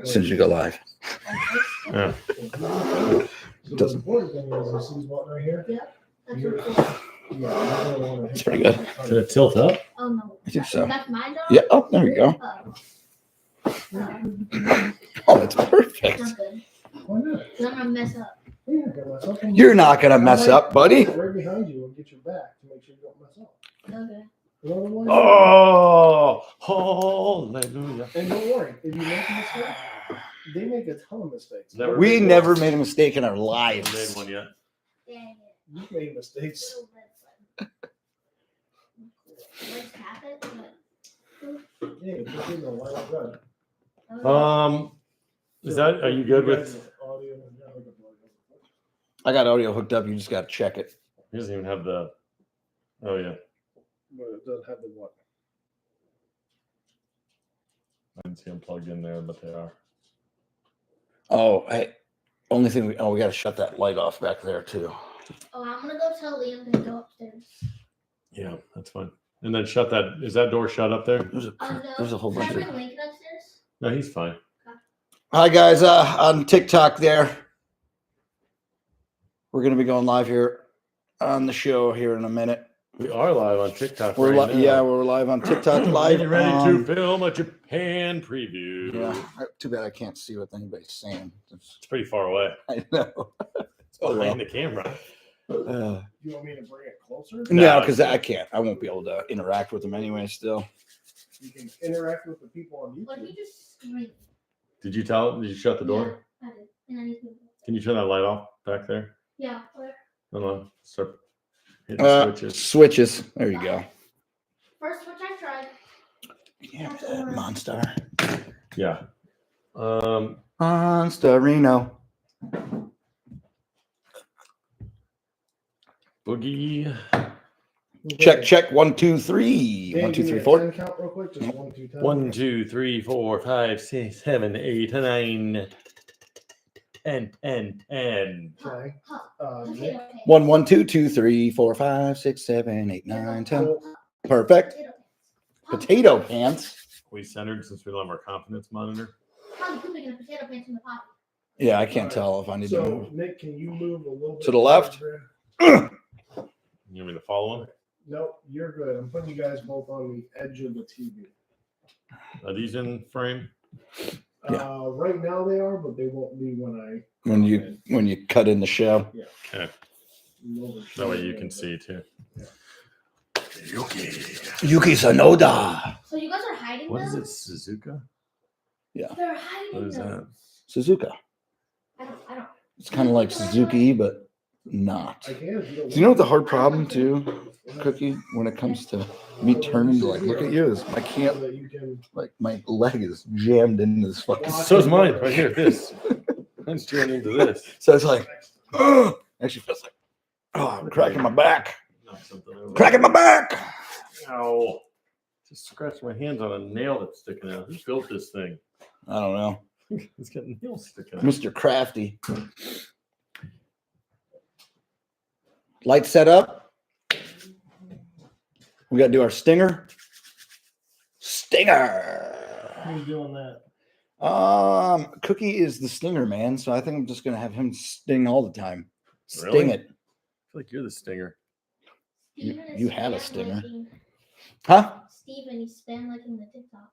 as soon as you go live. Yeah. The important thing is this is button right here. Yep. That's You're- what it is. Yeah, That's pretty good. Did it tilt up? Oh no. I think so. That's my dog? Yeah. Oh, there you go. Oh, it's perfect. Not good. Why not? 'Cause I'm gonna mess up. Yeah, go mess up. You're not gonna mess up, buddy. Right behind you and get your back to make sure you don't mess up. Okay. Otherwise- Oh, hallelujah. And don't worry, if you make a mistake, they make a ton of mistakes. Never We made never one. made a mistake in our Haven't lives. made one yet. Dang it. You've made mistakes. Little red button. Let's tap it. Yeah, you put it in the light of red. Is that? Are you good with? audio? I got audio hooked up. You just gotta check it. He doesn't even have the. Oh yeah, But it doesn't have the what? I didn't see them plugged in there, but they are. Oh, hey. Only thing we gotta shut that light off back there too. Oh, I'm gonna go tell Liam to go upstairs. Yeah, that's fine. And then shut that. Is that door shut up there? There's a Oh no. there's a whole bunch Can I of. bring Lincoln upstairs? No, he's fine. Hi guys, on TikTok there. We're gonna be going live here on the show here in a minute. We are live on TikTok. We're right now. yeah, we're live on TikTok live. Getting ready to film a Japan preview. Yeah, too bad I can't see what anybody's saying. It's pretty far away. I know. It's behind the camera. You want me to bring it closer? No, because I can't. I won't be able to interact with them anyway. Still, You can interact with the people on What if YouTube. you just scream? Did you tell? Did you shut the door? Yeah, I did. And then he's moving. Can you turn that light off back there? Yeah. Where? Hold on. Start hitting switches. switches. There you go. First switch I tried. Yeah, that monster. Yeah. Monsterino. Boogie. Check. 1, 2, 3. Dave, 1, 2, give me 3, a 4. 10 count real quick. Just 1, 2, 10. 1, 2, 3, 4, 5, 6, 7, 8, 9, 10, 10, 10. Okay. Potato Nick, pan. 1, 1, 2, 2, 3, 4, 5, 6, 7, 8, 9, 10. Cool. Perfect. Potato pants. Potato pants. We centered since we don't have our confidence monitor. How you pooping in a potato pants in the pot? Yeah, I can't tell if I need to So, move. Nick, can you move a little bit To the left? towards You want me to follow him? Nope, you're good. I'm putting you guys both on the edge of the TV. Are these in frame? Yeah. Right now they are, but they won't be when When you cut in the show. Okay. That way you can see too. Yuki Tsunoda. So you guys are hiding What is them? it? Suzuka? They're hiding What is them. that? Suzuka. I don't. It's kind of like Suzuki, but not. I can. Do you know what the hard problem too, Cookie, when it comes to me turning to like look at you is I can't, So that you can. like my leg is jammed into this fucking. So is mine right here. This. Mine's turned into this. So it's like, oh, actually feels like, oh, I'm cracking my back, Knock something over. cracking my back. Ow. Just scratched my hands on a nail that's sticking out. Who built this thing? I don't know, It's got nails sticking out. Mr. Crafty. Light set up. We got to do our stinger. Stinger. Who's doing that? Cookie is the stinger man, so I think I'm just gonna have him sting all the time. Sting Really? it, I feel like you're the stinger. Steven is you have a spam stinger. liking- huh? Steven, he's spam liking the TikTok.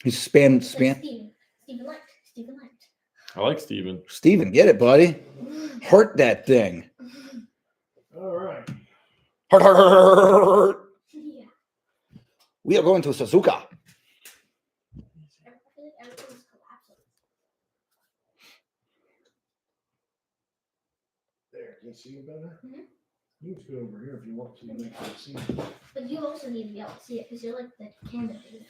He's span. Steven liked. Steven liked. I like Steven. Steven, get it, buddy. Heart that thing. All right. Heart. Yeah. We are going to Suzuka. I feel like everything's collapsing. There. Can you see it better? Mhm. You can scoot over here if you want to make sure you see it. But you also need to be able to see it because you're like the camera dude.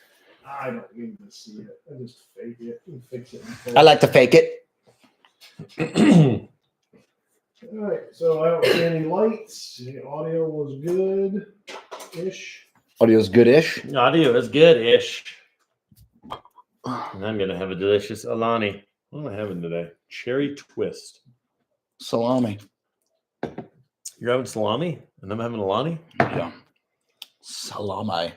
I don't need to see it. I just fake it and fix it. I like to fake it. All right. So I don't see any lights. The audio was good-ish. Audio's good-ish. Audio is good-ish. And I'm going to have a delicious Alani. What am I having today? Cherry twist. Salami. You're having salami? And I'm having Alani? Yeah. Salami.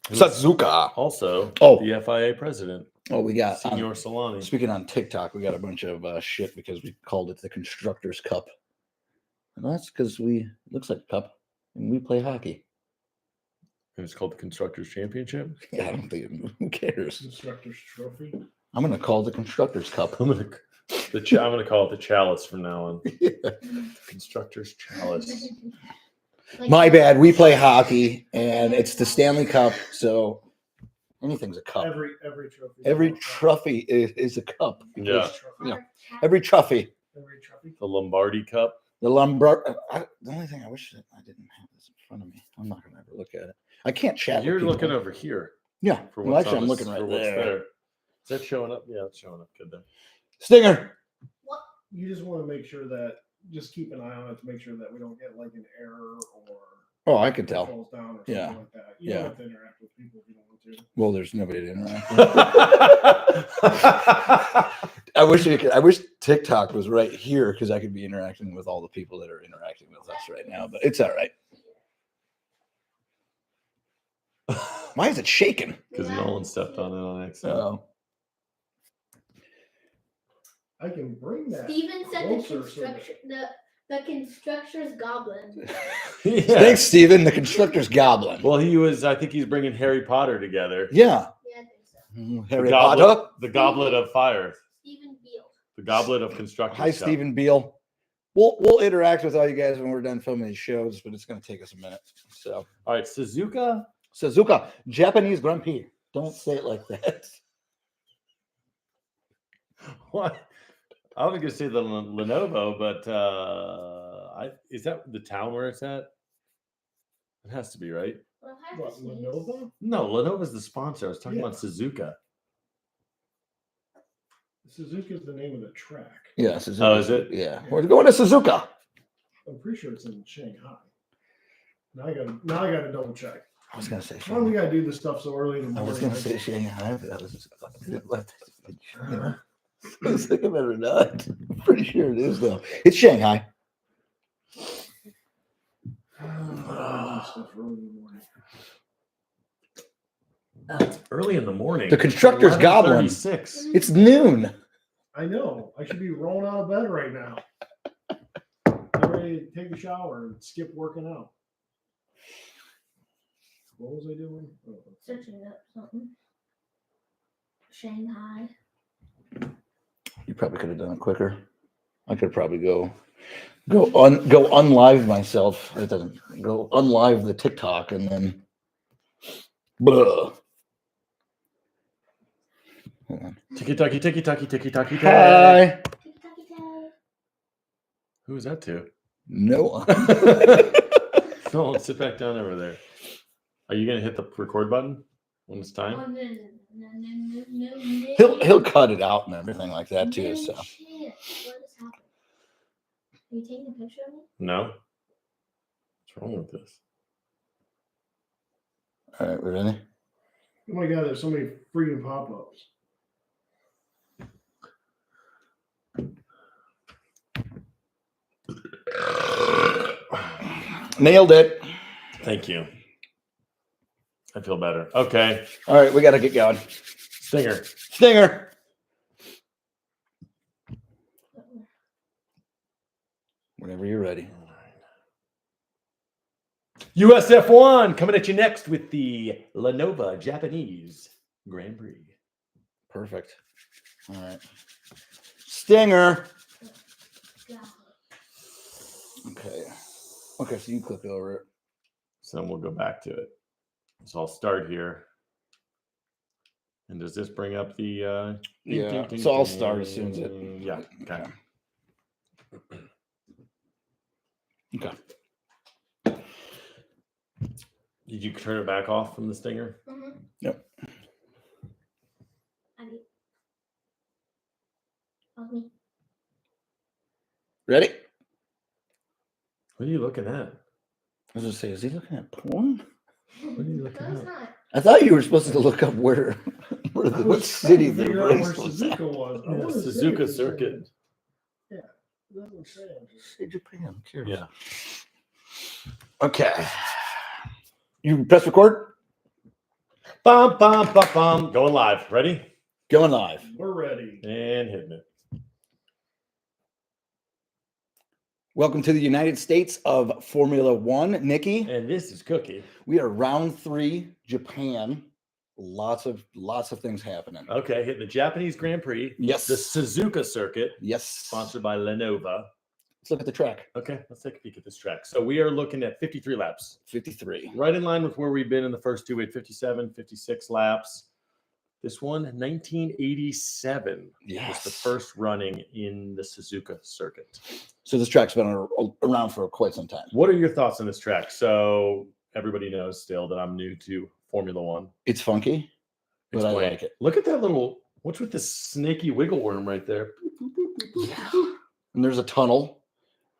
Who's Suzuka. Also, Oh. the FIA president. Oh, we got Senor Solani. speaking on TikTok, we got a bunch of shit because we called it the Constructors Cup. And that's because it looks like a cup and we play hockey. And it's called the Constructors Championship. Yeah, I don't think who cares. Constructor's trophy. I'm gonna call it the Constructors Cup. I'm gonna call it the Chalice from now on. Constructors Chalice. Like My that. bad. We play hockey and it's the Stanley Cup, so anything's a cup. Every trophy. Every trophy is a cup. Yeah. Yeah. Every trophy. Every trophy. The Lombardi Cup. The Lombard. The only thing I wish that I didn't have this in front of me. I'm not gonna ever look at it. I can't chat. You're with people. looking over here. Yeah. For Well, what's actually, on I'm this- looking for right what's there. Is that showing up? Yeah, it's showing up good there. Stinger. You just want to make sure that, just keep an eye on it to make sure that we don't get like an error or Oh, I could it tell. falls down or something Yeah. like that. You Yeah. don't have to interact with people if you don't want to. Well, there's nobody to interact with. I wish TikTok was right here because I could be interacting with all the people that are interacting with us right now. But it's all right. Why is it shaking? Because Nolan stepped on it on accident. Oh, I can bring that. Steven said closer so that- the constructor's goblin. Yeah. thanks, Steven. The Constructor's Goblin. Well, I think he's bringing Harry Potter together. Yeah. Yeah, I think so. Harry the goblet, Potter. The Goblet of Fire. Stephen Beale. The Goblet of Construction. Hi, Stephen Beal. We'll interact with all you guys when we're done filming these shows, but it's going to take us a minute. So, All right, Suzuka. Suzuka, Japanese Grand Prix. Don't say it like that. What? I was going to say the Lenovo, but is that the town where it's at? It has to be, right? Well, I What, just used- Lenovo? No, Lenovo's the sponsor. I was talking Yeah. about Suzuka. Suzuka is the name of the track. Yeah, Suzuka. Oh, is it? Yeah, we're going to Suzuka. I'm pretty sure it's in Shanghai. Now I gotta double check. I was going to say Why do we Shanghai. gotta do this stuff so early in the I morning? was going to say Shanghai, but I was thinking better not. I'm pretty sure it is, though. It's Shanghai. Stuff early in the morning. It's early in the morning. The Constructor's Goblin. 11:36. It's noon. I know. I should be rolling out of bed right now. Get ready to take a shower and skip working out. What was I doing? Oh, Searching up something. Shanghai. You probably could have done it quicker. I could probably go unlive myself. It doesn't go unlive the TikTok and then blah. Hold on. Tiki taki tiki taki tiki taki. Hi. Ticky-tacky-tay. Who is that to? No. No, sit back down over there. Are you gonna hit the record button when it's Oh, time? no. he'll cut it out and everything like that too. No So chance. What is happening? Are you taking a picture of me? No. What's wrong with this? all right, we're ready. Oh my god, there's so many freaking pop-ups. Nailed it. Thank you. I feel better. Okay. All right, we got to get going. Stinger. Stinger. Whenever you're ready. USF1 coming at you next with the Lenovo Japanese Grand Prix. Perfect. All right. Stinger. Okay. Okay, so you click over it. So then we'll go back to it. So I'll start here. And does this bring up the Yeah. So I'll start as soon as it. Yeah. Okay. Okay. Did you turn it back off from the Stinger? Mm-hmm. Yep. I did. That was me. Ready? What are you looking at? I was gonna say, is he looking at porn? What are you looking No, it's at? not. I thought you were supposed to look up where I what was city trying to the figure out where race was at. Suzuka was. I Yeah, wanted to say Suzuka it was Circuit. Yeah. It doesn't say. Say Japan. I'm curious. Yeah. Okay. You press record? Bum, bum, bum, bum. Going live. Ready? Going live. We're ready. And hitting it. Welcome to the United States of Formula One, Nikki. And this is Cookie. We are round 3, Japan. Lots of things happening. Okay, hitting the Japanese Grand Prix. Yes. The Suzuka circuit, Yes. sponsored by Lenovo. Let's look at the track. Okay, let's take a peek at this track. So we are looking at 53 laps. 53. Right in line with where we've been in the first two. We had 57, 56 laps. This one, 1987, Yes. was the first running in the Suzuka circuit. So this track's been around for quite some time. What are your thoughts on this track? So everybody knows still that I'm new to Formula One. It's funky, but I Explain. like it. Look at that little, what's with this snaky wiggle worm right there? And there's a tunnel.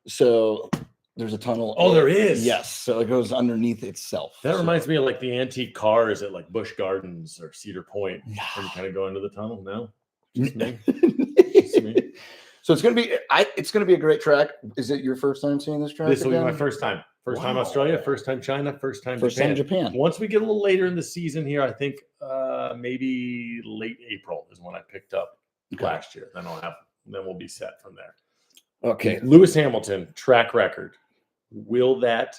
So there's a tunnel. Oh, there is? Yes. So it goes underneath itself. That So- reminds me of like the antique cars at like Busch Gardens or Cedar Point. Yeah. Where you kind of go into the tunnel. No? Just me? Just me. So it's gonna be a great track. Is it your first time seeing this track? This will be my again? first time. First time Wow. Australia, first time China, first time First Japan. time Japan. Once we get a little later in the season here, I think maybe late April is when I picked up Okay. last year. Then we'll be set from there. Okay. Lewis Hamilton track record. Will that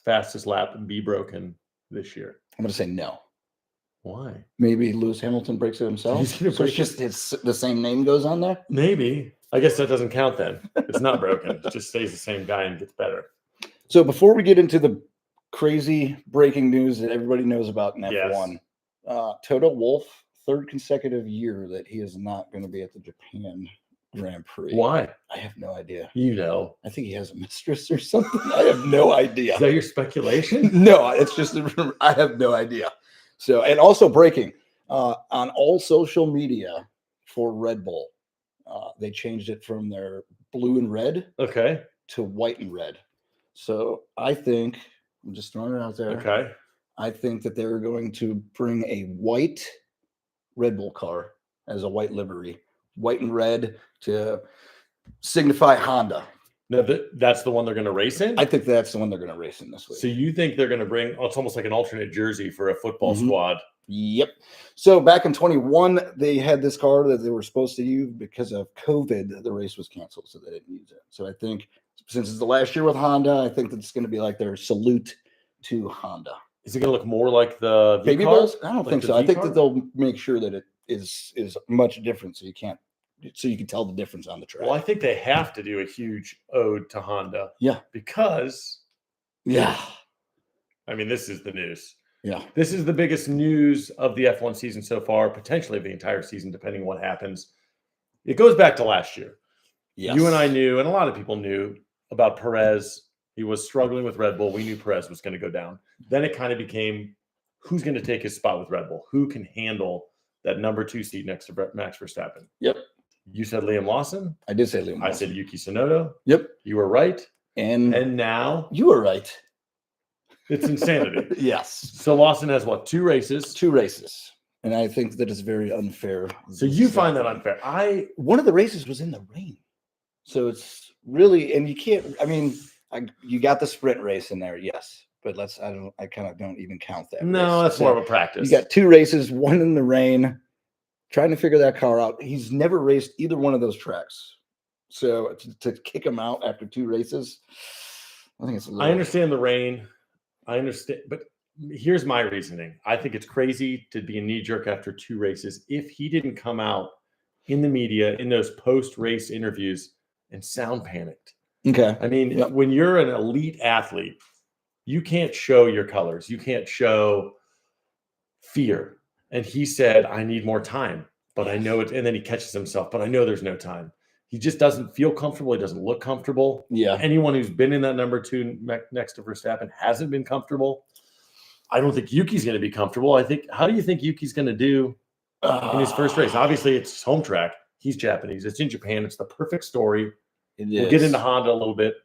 fastest lap be broken this year? I'm gonna say no. Why? Maybe Lewis Hamilton breaks it himself. He's gonna So break it's just the same name goes on there. Maybe. I guess that doesn't count then. It's not broken. It just stays the same guy and gets better. So before we get into the crazy breaking news that everybody knows about in F1, Toto Wolff, third consecutive year that he is not going to be at the Japan Grand Prix. Why? I have no idea. You know. I think he has a mistress or something. I have no idea. Is that your speculation? No, it's just I have no idea. So, and also breaking on all social media for Red Bull, they changed it from their blue and red Okay. to white and red. So I think I'm just throwing it out there. Okay. I think that they're going to bring a white Red Bull car as a white livery, white and red to signify Honda. No, that's the one they're going to race in? I think that's the one they're going to race in this week. So you think they're going to bring, it's almost like an alternate jersey for a football Mhm. squad. Yep. So back in 21, they had this car that they were supposed to use. Because of COVID, the race was canceled, so they didn't use it. So I think since it's the last year with Honda, I think that it's going to be like their salute to Honda. Is it going to look more like the Baby V-car? Bulls? I don't Like think the so. I think V-car? that they'll make sure that it is much different, so you can tell the difference on the track. Well, I think they have to do a huge ode to Honda. Yeah. Because, Yeah. I mean, this is the news. Yeah. This is the biggest news of the F1 season so far, potentially of the entire season, depending on what happens. It goes back to last year. Yes. You and I knew, and a lot of people knew about Perez. He was struggling with Red Bull. We knew Perez was going to go down. Then it kind of became, who's going to take his spot with Red Bull? Who can handle that number 2 seat next to Max Verstappen? Yep. You said Liam Lawson. I did say Liam. I said Yuki Tsunoda. Yep. You were right. And now you were right. it's insanity. Yes. So Lawson has what? 2 races? 2 races. And I think that is very unfair. So you find that unfair. One of the races was in the rain. So it's really, and you can't, I mean, you got the sprint race in there, yes. But I kind of don't even count that. No, race. that's So more of a practice. You got 2 races, one in the rain, trying to figure that car out. He's never raced either one of those tracks. So to kick him out after 2 races, I think it's a little. I understand the rain. I understand, but here's my reasoning. I think it's crazy to be a knee jerk after 2 races. If he didn't come out in the media in those post-race interviews and sound panicked. Okay. I mean, Yep. when you're an elite athlete, you can't show your colors. You can't show fear. And he said, I need more time, but I know it. And then he catches himself, but I know there's no time. He just doesn't feel comfortable. He doesn't look comfortable. Yeah. Anyone who's been in that number 2 next to Verstappen hasn't been comfortable. I don't think Yuki's going to be comfortable. How do you think Yuki's going to do in his first race? Obviously, it's his home track. He's Japanese. It's in Japan. It's the perfect story. We'll get into Honda a little bit.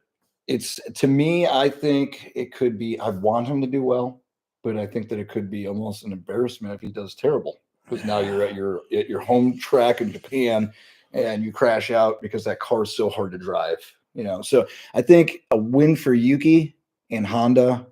It's, to me, I think it could be, I want him to do well, but I think that it could be almost an embarrassment if he does terrible, because now you're at your home track in Japan and you crash out because that car is so hard to drive, So I think a win for Yuki and Honda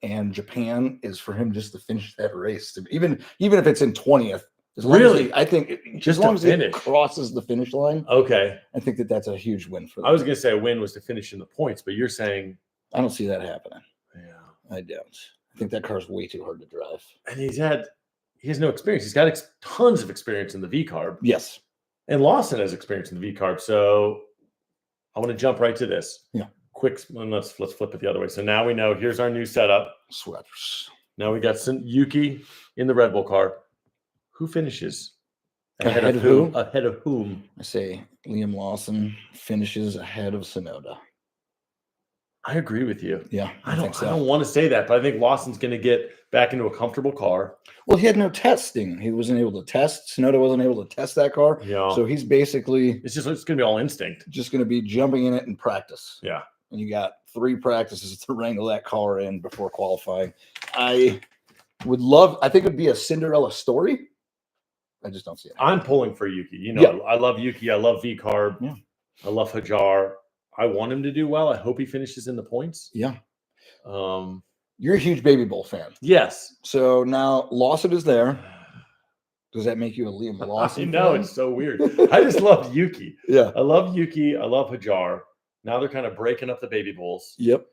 and Japan is for him just to finish that race. Even if it's in 20th, As long as Really? I think Just as long to as it finish. crosses the finish line, Okay. I think that's a huge win for them. I was going to say a win was to finish in the points, but you're saying, I don't see that happening. yeah. I don't. I think that car's way too hard to drive. And he has no experience. He's got tons of experience in the V carb, Yes. and Lawson has experience in the V carb. So I want to jump right to this. Yeah. Quick, let's flip it the other way. So now we know. Here's our new setup. Sweaters. Now we got some Yuki in the Red Bull car. Who finishes Ahead of who? Ahead of whom? I say Liam Lawson finishes ahead of Sonoda. I agree with you. Yeah, I think so. don't want to say that, but I think Lawson's going to get back into a comfortable car. Well, he had no testing. He wasn't able to test. Sonoda wasn't able to test that car. Yeah. So he's basically It's going to be all instinct. just going to be jumping in it in practice. Yeah. And you got 3 practices to wrangle that car in before qualifying. I think it'd be a Cinderella story. I just don't see it. I'm pulling for Yuki. You know, Yeah. I love Yuki. I love V carb. Yeah. I love Hajar. I want him to do well. I hope he finishes in the points. Yeah. Um, You're a huge Baby Bowl fan. yes. So now Lawson is there. Does that make you a Liam Lawson? I know, fan? it's so weird. I just love Yuki. Yeah. I love Yuki. I love Hajar. Now they're kind of breaking up the Baby Bowls. Yep.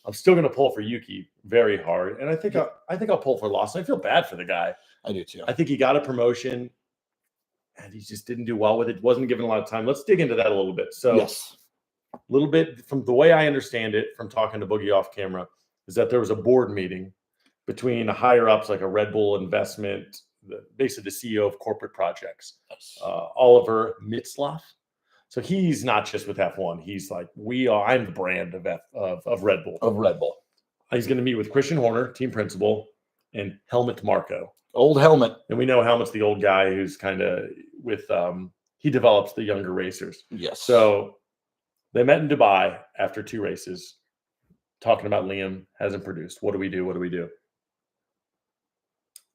I'm still going to pull for Yuki very hard, and I think I'll pull for Lawson. I feel bad for the guy. I do too. I think he got a promotion, and he just didn't do well with it. Wasn't given a lot of time. Let's dig into that a little bit. So, Yes. a little bit from the way I understand it, from talking to Boogie off camera, is that there was a board meeting between higher ups like a Red Bull investment, basically the CEO of corporate projects, Oliver Mitzloff. So he's not just with F1. He's like, I'm the brand of Red Bull. Of Red Bull. He's going to meet with Christian Horner, team principal, and Helmut Marko. Old Helmet. And we know Helmut's the old guy who's kind of with, he develops the younger racers. Yes. So they met in Dubai after 2 races, talking about Liam hasn't produced. What do we do? What do we do?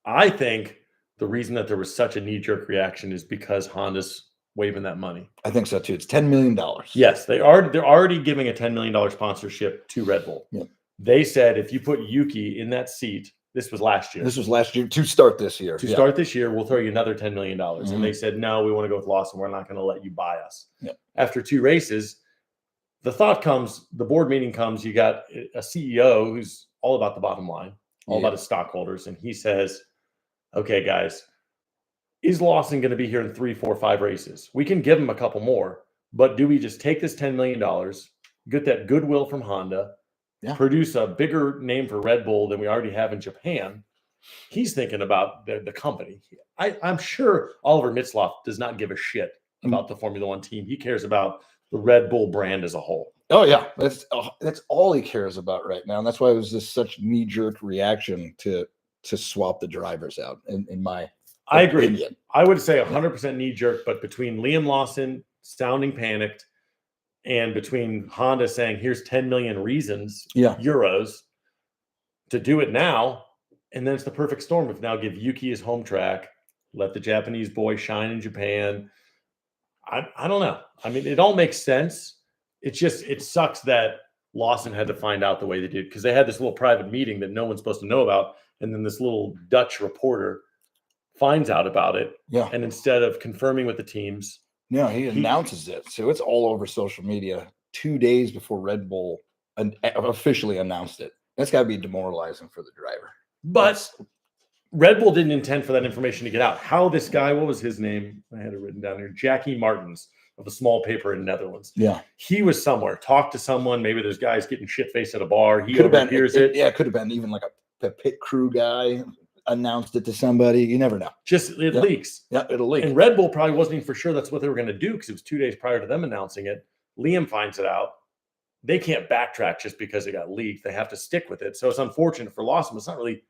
I think the reason that there was such a knee-jerk reaction is because Honda's waving that money. I think so too. It's $10 million. Yes, they're already giving a $10 million sponsorship to Red Bull. Yep. They said if you put Yuki in that seat, this was last year. This was last year to start this year. To start this year, we'll throw you another $10 million. Mhm. And they said, no, we want to go with Lawson. We're not going to let you buy us. Yep. After 2 races, the thought comes, the board meeting comes, you got a CEO who's all about the bottom line, all about his stockholders. And he says, okay, guys, is Lawson going to be here in 3, 4, 5 races? We can give him a couple more, but do we just take this $10 million, get that goodwill from Honda, produce a bigger name for Red Bull than we already have in Japan? He's thinking about the company. I'm sure Oliver Mitzloff does not give a shit about the Formula One team. He cares about the Red Bull brand as a whole. Oh yeah, that's all he cares about right now, and that's why it was just such knee-jerk reaction to swap the drivers out. In my I agree. opinion. I would say 100% knee jerk, but between Liam Lawson sounding panicked and between Honda saying, here's 10 million reasons, euros, to do it now, and then it's the perfect storm of now give Yuki his home track, let the Japanese boy shine in Japan. I don't know. I mean, it all makes sense. It's just, it sucks that Lawson had to find out the way they did, because they had this little private meeting that no one's supposed to know about, and then this little Dutch reporter finds out about it. Yeah. And instead of confirming with the teams, he announces it. So it's all over social media 2 days before Red Bull officially announced it. That's got to be demoralizing for the driver. But Red Bull didn't intend for that information to get out. How this guy, what was his name? I had it written down here. Jackie Martins of a small paper in the Netherlands. Yeah. He was somewhere, talked to someone. Maybe there's guys getting shit-faced at a bar. He Could have been, overhears it. Yeah, it could have been even like a pit crew guy announced it to somebody. You never know. Just it leaks. Yeah, it'll leak. And Red Bull probably wasn't even for sure that's what they were going to do, because it was 2 days prior to them announcing it. Liam finds it out. They can't backtrack just because it got leaked. They have to stick with it. So it's unfortunate for Lawson. It's not really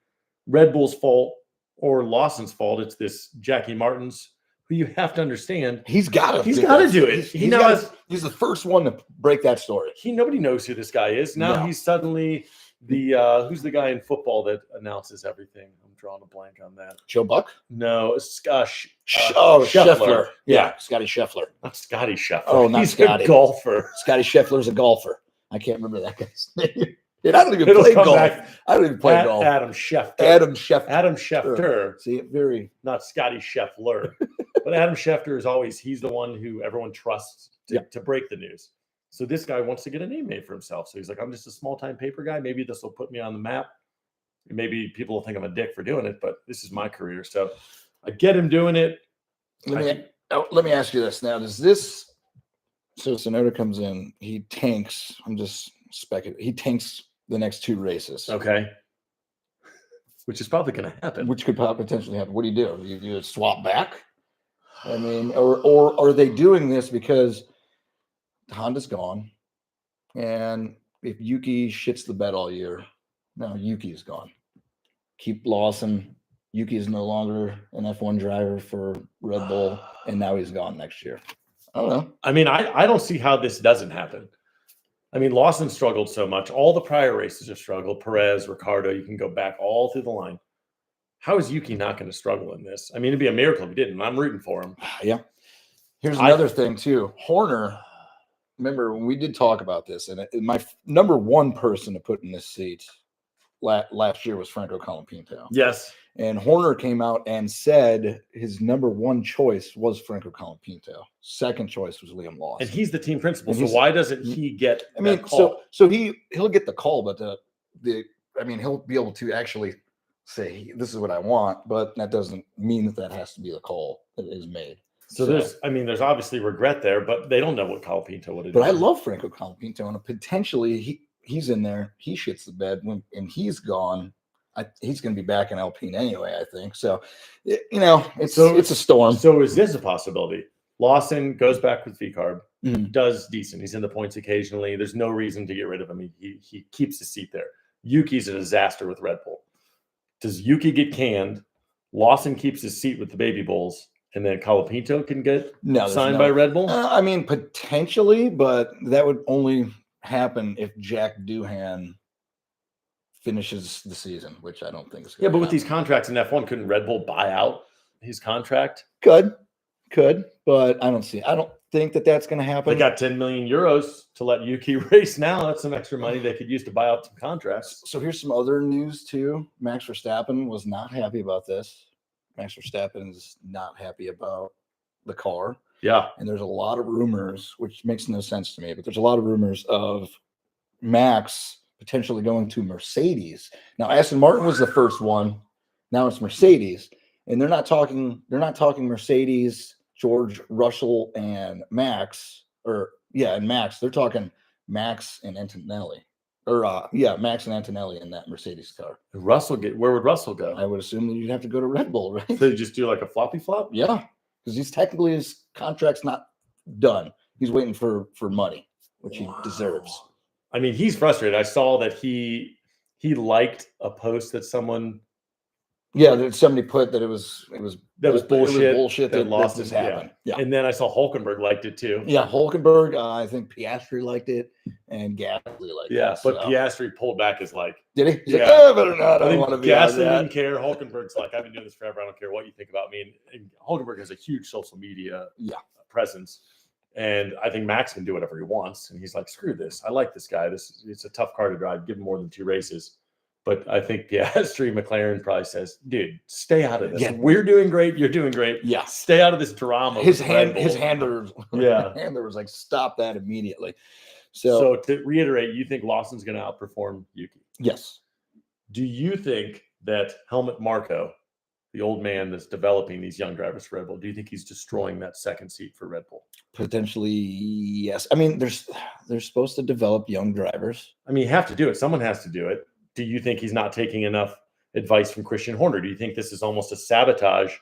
Red Bull's fault or Lawson's fault. It's this Jackie Martins, who you have to understand. He's got to do it. He's the first one to break that story. Nobody knows who this guy is. Now he's suddenly the who's the guy in football that announces everything? I'm drawing a blank on that. Joe Buck? No, Scheffler. Yeah, Scotty Scheffler. Not Scotty Scheffler. Oh, not he's Scotty. a golfer. Scotty Scheffler's a golfer. I can't remember that guy's name. And I don't even It'll play come golf. back I don't even play golf. Adam Schefter. Adam Schefter. Adam Schefter, See, very. not Scotty Scheffler. But Adam Schefter is always, he's the one who everyone trusts to break the news. So this guy wants to get a name made for himself. So he's like, I'm just a small-time paper guy. Maybe this will put me on the map. Maybe people will think I'm a dick for doing it, but this is my career. So I get him doing it. Let me ask you this now. Does this, so Sonoda comes in, he tanks, I'm just speculating, he tanks the next 2 races. Okay. Which is probably going to happen. Which could potentially happen. What do? You swap back? I mean, or are they doing this because Honda's gone, and if Yuki shits the bed all year, now Yuki's gone. Keep Lawson. Yuki is no longer an F1 driver for Red Bull, and now he's gone next year. I don't know. I mean, I don't see how this doesn't happen. I mean, Lawson struggled so much. All the prior races have struggled. Perez, Ricardo, you can go back all through the line. How is Yuki not going to struggle in this? I mean, it'd be a miracle if he didn't. I'm rooting for him. Yeah. Here's another thing, too. Horner, remember when we did talk about this, and my number 1 person to put in this seat last year was Franco Colapinto. Yes. And Horner came out and said his number 1 choice was Franco Colapinto. Second choice was Liam Lawson. And he's the team principal. So why doesn't he get that call? So he'll get the call, but he'll be able to actually say this is what I want, but that doesn't mean that has to be the call that is made. So there's obviously regret there, but they don't know what Colapinto would have But done. I love Franco Colapinto, and potentially he's in there. He shits the bed and he's gone. He's going to be back in Alpine anyway, I think. So, it's a storm. So is this a possibility? Lawson goes back with VCARB, Mm-hmm. does decent. He's in the points occasionally. There's no reason to get rid of him. He keeps his seat there. Yuki's a disaster with Red Bull. Does Yuki get canned? Lawson keeps his seat with the Baby Bulls, and then Colapinto can get signed by Red Bull? Potentially, but that would only happen if Jack Doohan finishes the season, which I don't think is going to but with these contracts in F1, couldn't Red Bull buy out his contract? Could, but I don't think that's going to happen. They got 10 million euros to let Yuki race now. That's some extra money they could use to buy out some contracts. So here's some other news too. Max Verstappen was not happy about this. Max Verstappen is not happy about the car. Yeah. And there's a lot of rumors, which makes no sense to me, but there's a lot of rumors of Max potentially going to Mercedes. Now, Aston Martin was the first one. Now it's Mercedes. And they're not talking Mercedes, George Russell, and Max. And Max. They're talking Max and Antonelli. Max and Antonelli in that Mercedes car. Where would Russell go? I would assume that you'd have to go to Red Bull, right? So you just do like a floppy flop? Yeah, because his contract's not done. He's waiting for money, which he deserves. I mean, he's frustrated. I saw that he liked a post that someone. Yeah, that somebody put that it was bullshit. It was bullshit that lost this him. happened. Yeah. And then I saw Hulkenberg liked it too. Yeah, Hulkenberg. I think Piastri liked it, and Gasly liked it. Yeah, but Piastri pulled back his like. Did he? He's Yeah. like, better not. I don't want to be Gasly on that. didn't care. Hulkenberg's like, I've been doing this forever. I don't care what you think about me. And Hulkenberg has a huge social media presence. And I think Max can do whatever he wants. And he's like, screw this. I like this guy. It's a tough car to drive. Give him more than 2 races. But I think Piastri, McLaren probably says, dude, stay out of this. Yeah. We're doing great. You're doing great. Yeah. Stay out of this drama. His handler Yeah. was like, stop that immediately. So to reiterate, you think Lawson's going to outperform Yuki? Yes. Do you think that Helmut Marko, the old man that's developing these young drivers for Red Bull, do you think he's destroying that second seat for Red Bull? Potentially, yes. I mean, they're supposed to develop young drivers. I mean, you have to do it. Someone has to do it. Do you think he's not taking enough advice from Christian Horner? Do you think this is almost a sabotage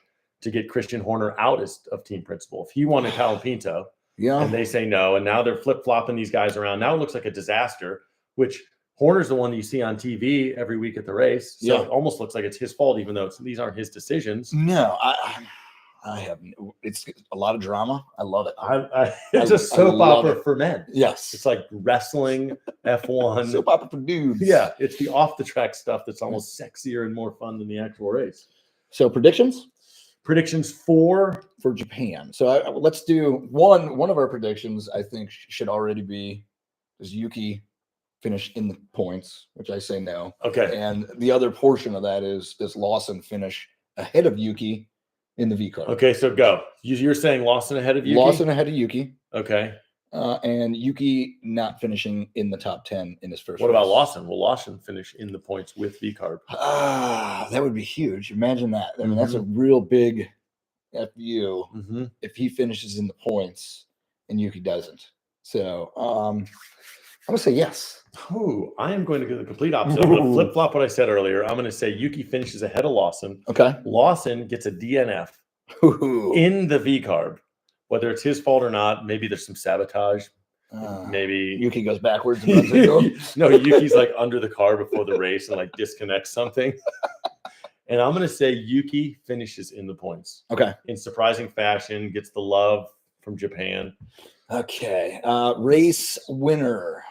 to get Christian Horner out of team principal? If he wanted Colapinto, and they say no, and now they're flip-flopping these guys around. Now it looks like a disaster, which Horner's the one that you see on TV every week at the race. So it almost looks like it's his fault, even though these aren't his decisions. No, I have. It's a lot of drama. I love it. It's a soap opera for men. Yes, it's like wrestling, F1, soap opera for dudes. Yeah, it's the off the track stuff that's almost sexier and more fun than the actual race. So predictions for Japan. So let's do one of our predictions. I think should already be is Yuki finish in the points, which I say no. Okay. And the other portion of that is, does Lawson finish ahead of Yuki in the V card? Okay, so go. You're saying Lawson ahead of Yuki? Lawson ahead of Yuki, Okay. and Yuki not finishing in the top 10 in his first What about race. Lawson? Will Lawson finish in the points with V-Carb? That would be huge. Imagine that. I mean, that's a real big FU Mm-hmm. if he finishes in the points and Yuki doesn't. So I'm gonna say yes. Ooh, I am going to go the complete opposite. I'm going to flip flop what I said earlier. I'm going to say Yuki finishes ahead of Lawson. Okay. Lawson gets a DNF Ooh. in the V-Carb. Whether it's his fault or not, maybe there's some sabotage. Uh, Maybe Yuki goes backwards and runs into him. no, Yuki's like under the car before the race and like disconnects something. And I'm going to say Yuki finishes in the points Okay. in surprising fashion, gets the love from Japan. Okay. Race winner.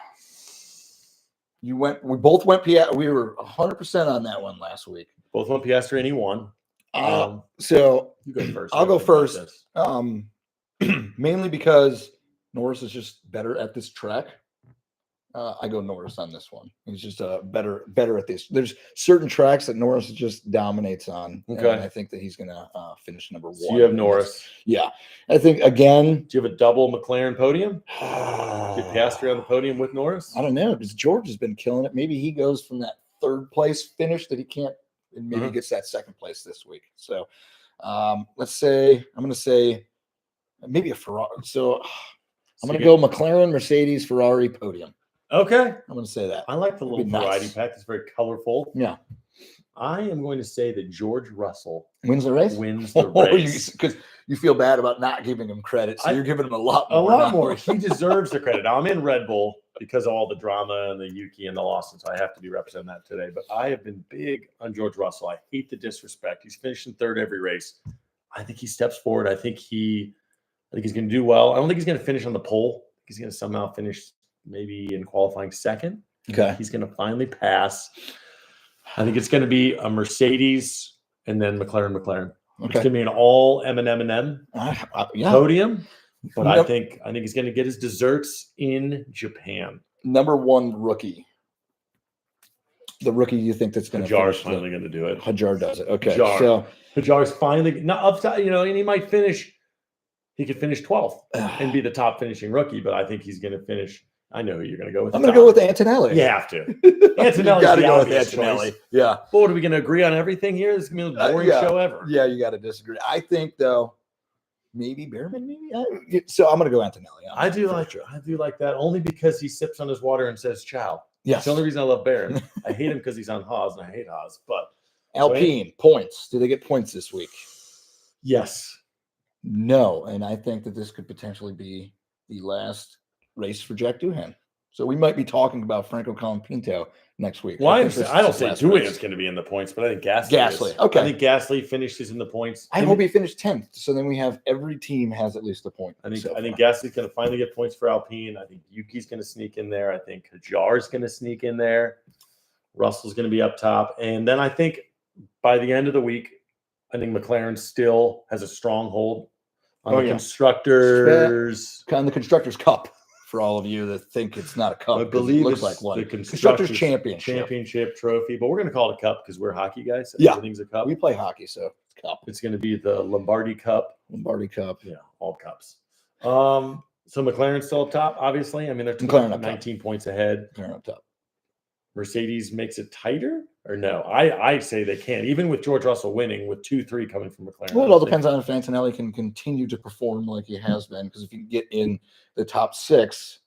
We both went Piastri. We were 100% on that one last week. Both went Piastri and he won. So You go first. I'll go Think about first. this. Mainly because Norris is just better at this track. I go Norris on this one. He's just better at this. There's certain tracks that Norris just dominates on. Okay. And I think that he's gonna finish number 1. So you have Norris. Yeah. I think again. Do you have a double McLaren podium? Do you have Piastri on the podium with Norris? I don't know, because George has been killing it. Maybe he goes from that 3rd place finish that he can't, and maybe gets that 2nd place this week. So let's say I'm gonna say maybe a Ferrari. So I'm gonna go McLaren, Mercedes, Ferrari podium. Okay. I'm going to say that. I like the little That'd be nice. variety pack. It's very colorful. Yeah. I am going to say that George Russell Wins the race? wins the race. Because you feel bad about not giving him credit. So you're giving him a lot A more. lot now. more. He deserves the credit. Now, I'm in Red Bull because of all the drama and the Yuki and the Lawson, so I have to be representing that today. But I have been big on George Russell. I hate the disrespect. He's finishing 3rd every race. I think he steps forward. I think he's going to do well. I don't think he's going to finish on the pole. He's going to somehow finish maybe in qualifying 2nd. Okay. He's going to finally pass. I think it's going to be a Mercedes and then McLaren. It's Okay. going to be an all M&M Yeah. podium. But I Yep. think he's going to get his desserts in Japan. Number 1 rookie. The rookie you think that's going to Hajar's finish? finally going to do it. Hajar does it. Okay. Hajar. So Hajar's finally not upside, and he might finish. He could finish 12th and be the top finishing rookie. But I think he's going to finish. I know who you're going to go with. I'm going to go with Antonelli. You have to. You Antonelli's gotta the go with obvious Antonelli. choice. Yeah. But what, are we going to agree on everything here? This is going to be the most boring Yeah. show ever. Yeah, you got to disagree. I think though, maybe Behrman. So I'm going to go Antonelli. I do like that only because he sips on his water and says ciao. Yes. That's the only reason I love Barron. I hate him because he's on Haas, and I hate Haas. But Alpine points. Do they get points this week? yes, No, and I think that this could potentially be the last race for Jack Doohan. So we might be talking about Franco Colapinto next week. well, I think this don't is say his last Doohan's race. going to be in the points, but I think Gasly. Gasly, is. okay. I think Gasly finishes in the points. I hope he finished 10th. So then we have every team has at least a point. I think so Gasly's going to finally get points for Alpine. I think Yuki's going to sneak in there. I think Hajar's going to sneak in there. Russell's going to be up top, and then I think by the end of the week, I think McLaren still has a stronghold on the constructors. On the Constructors' Cup, for all of you that think it's not a cup. I 'cause believe it looks it's like one. the Constructors' Championship. trophy, but we're going to call it a cup because we're hockey guys. So Yeah. everything's a cup. We play hockey, so it's cup. It's going to be the Lombardi Cup. Lombardi Cup. Yeah, all cups. So McLaren's still up top, obviously. I mean, they're McLaren up top. 19 points ahead. Turn up top. Mercedes makes it tighter, or no? I say they can, even with George Russell winning, with 2-3 coming from McLaren. Well, it all depends on if Antonelli can continue to perform like he has been. Because if you can get in the top 6,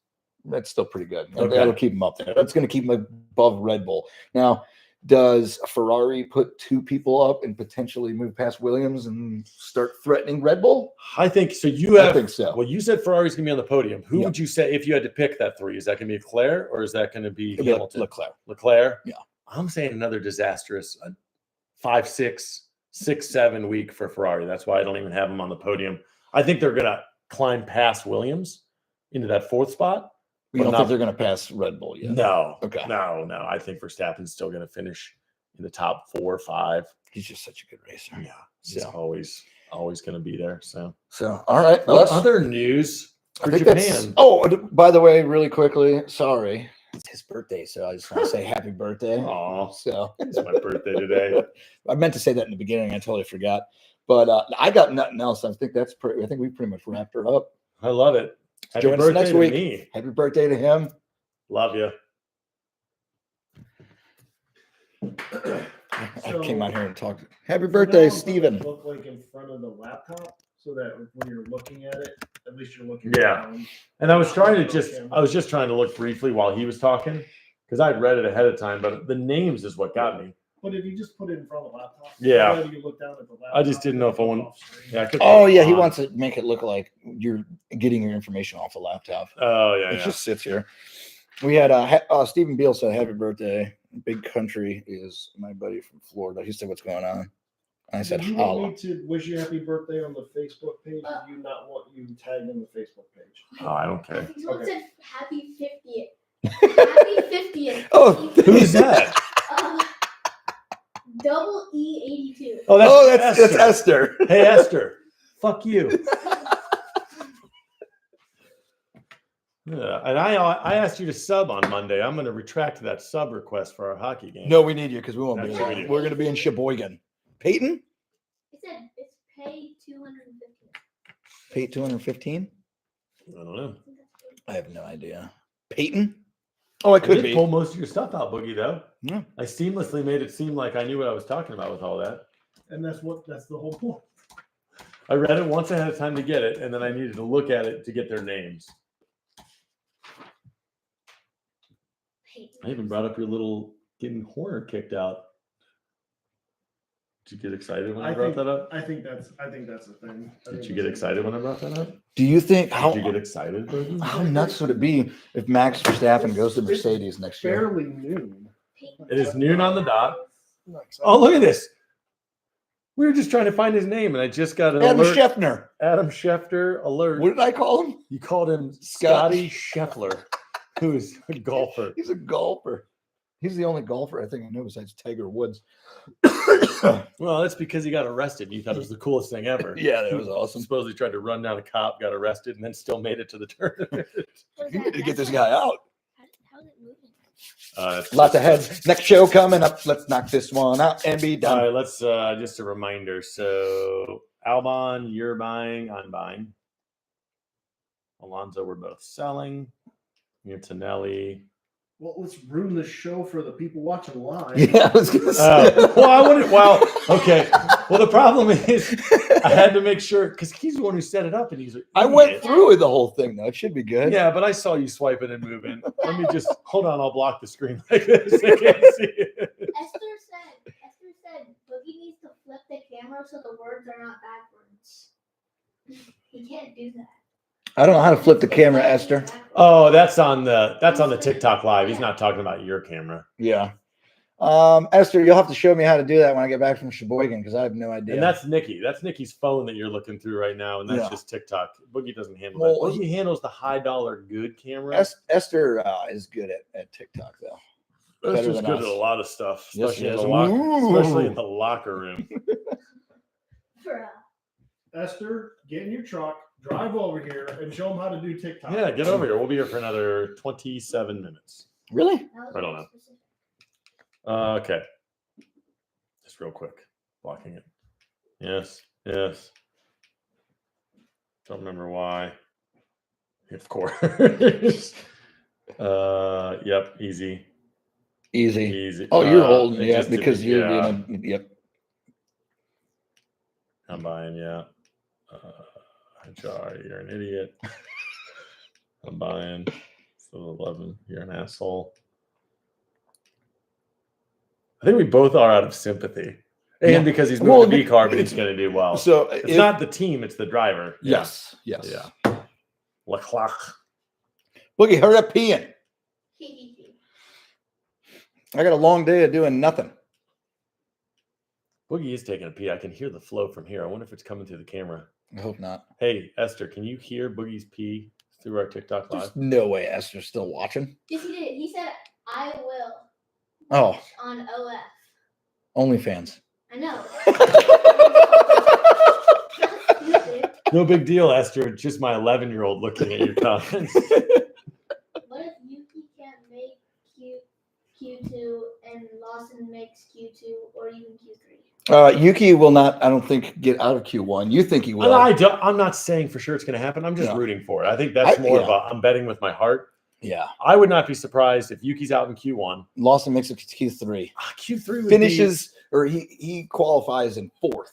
that's still pretty good. Okay. That'll keep him up there. That's going to keep him above Red Bull. Now, does Ferrari put 2 people up and potentially move past Williams and start threatening Red Bull? I think so. I think so. Well, you said Ferrari's going to be on the podium. Who Yeah. would you say if you had to pick that 3? Is that going to be Leclerc or is that going to be It'll be Hamilton? Leclerc. Leclerc? Yeah. I'm saying another disastrous 5, 6, 6, 7 week for Ferrari. That's why I don't even have them on the podium. I think they're going to climb past Williams into that 4th spot. You don't think they're going to pass Red Bull yet? No. Okay. No. I think Verstappen's still going to finish in the top 4 or 5. He's just such a good racer. Yeah. He's So, always going to be there. So all right. what other news for I think Japan? Oh, by the way, really quickly, sorry. It's his birthday, so I just want to say happy birthday. Aw. So It's my birthday today. I meant to say that in the beginning. I totally forgot. But I got nothing else. I think we pretty much wrapped her up. I love it. Happy Join us birthday next to week. me. Happy birthday to him. Love you. I came out here and talked. Happy For birthday, now, I'm putting Steven. the book like in front of the laptop so that when you're looking at it, at least you're looking Yeah. down. And I was just trying to look briefly while he was talking because I'd read it ahead of time, but the names is what got me. But if you just put it in front of the laptop, Yeah. whether you look down at the laptop, I just didn't know if I it's want- off screen. Yeah, I could Oh put yeah, he on. wants to make it look like you're getting your information off the laptop. Oh yeah, It yeah. just sits here. We had Stephen Beal said happy birthday. Big Country is my buddy from Florida. He said what's going on. I said Do you want holla. me to wish you happy birthday on the Facebook page? Or do you not want you tagged in the Facebook page? Oh, I don't I care. think someone Okay. said happy 50th. Happy 50th. Oh, Who's that? Double E82. Oh, that's Esther. Hey Esther, fuck you. Yeah, and I asked you to sub on Monday. I'm going to retract that sub request for our hockey game. No, we need you because we won't be. That's what we There. do. We're going to be in Sheboygan. Peyton, It said it's pay 250. Peyton 215. I don't know. I have no idea. Peyton. Oh, it I could did be. pull most of your stuff out, Boogie. Though Yeah. I seamlessly made it seem like I knew what I was talking about with all that. And that's the whole point. I read it once I had time to get it, and then I needed to look at it to get their names. I even brought up your little getting corner kicked out. Did you get excited when I brought that up? I think that's a thing. Did you get excited when I brought that up? Do you think Did you get excited, Boogie? how nuts would it be if Max Verstappen goes to Mercedes next year? Barely noon. It is noon on the dot. Oh, look at this. We were just trying to find his name, and I just got an Adam alert. Scheffner. Adam Schefter alert. What did I call him? You called him Scott. Scotty Scheffler, who is a golfer. He's a golfer. He's the only golfer I think I know besides Tiger Woods. Well, that's because he got arrested. You thought it was the coolest thing ever. Yeah, that was awesome. Supposedly tried to run down a cop, got arrested, and then still made it to the tournament. You need to get this guy out. How's it moving? Lots of heads. Next show coming up. Let's knock this one out and be All done. right, let's just a reminder. So Albon, you're buying, I'm buying. Alonso, we're both selling. Antonelli. Well, let's ruin the show for the people watching live. Yeah, I was gonna say. Well, I wouldn't. Well, okay. Well, the problem is I had to make sure because he's the one who set it up, and he's. I went through with the whole thing though. It should be good. Yeah, but I saw you swiping and moving. Let me just hold on. I'll block the screen like this. I can't see it. Esther said Boogie needs to flip the camera so the words are not backwards. He can't do that. I don't know how to flip the camera, Esther. Oh, that's on the TikTok live. He's not talking about your camera. Yeah. Esther, you'll have to show me how to do that when I get back from Sheboygan because I have no idea. And that's Nikki. That's Nikki's phone that you're looking through right now, and that's Yeah. just TikTok. Boogie doesn't handle Well, that. Boogie handles the high dollar good camera. Esther is good at TikTok though. That's better just than good us. at a lot of stuff, Yes, especially, she in is. the Ooh. especially in the locker room. Esther, get in your truck, drive over here, and show them how to do TikTok. Yeah, get over here. We'll be here for another 27 minutes. Really? I don't know. Okay. Just real quick. Blocking it. Yes. Yes. Don't remember why. Of course. Yep. Easy. Easy. Easy. Oh, you're old. it Yeah, just did because it, you're yeah. yep. I'm buying, yeah. Jar, you're an idiot. I'm buying. So 11, you're an asshole. I think we both are out of sympathy. And Yeah. because he's Well, moving the B car, but he's it's- going to do well. So It's not the team, it's the driver. Yes. Yes. Yeah. Leclerc. Boogie, hurry up peeing. I got a long day of doing nothing. Boogie is taking a pee. I can hear the flow from here. I wonder if it's coming through the camera. I hope not. Hey, Esther, can you hear Boogie's pee through our TikTok live? There's no way Esther's still watching. Yes, he did. He said, I will. Oh, On OF. OnlyFans. I know. No big deal, Esther. It's just my 11-year-old looking at your comments. What if Yuki can't make Q3. Yuki will not, I don't think, get out of Q1. You think he will? I'm not saying for sure it's going to happen. I'm just No. rooting for it. I think that's more of a I'm betting with my heart. Yeah. I would not be surprised if Yuki's out in Q1. Lawson makes it to Q3. Q3 would Finishes, or he qualifies in 4th.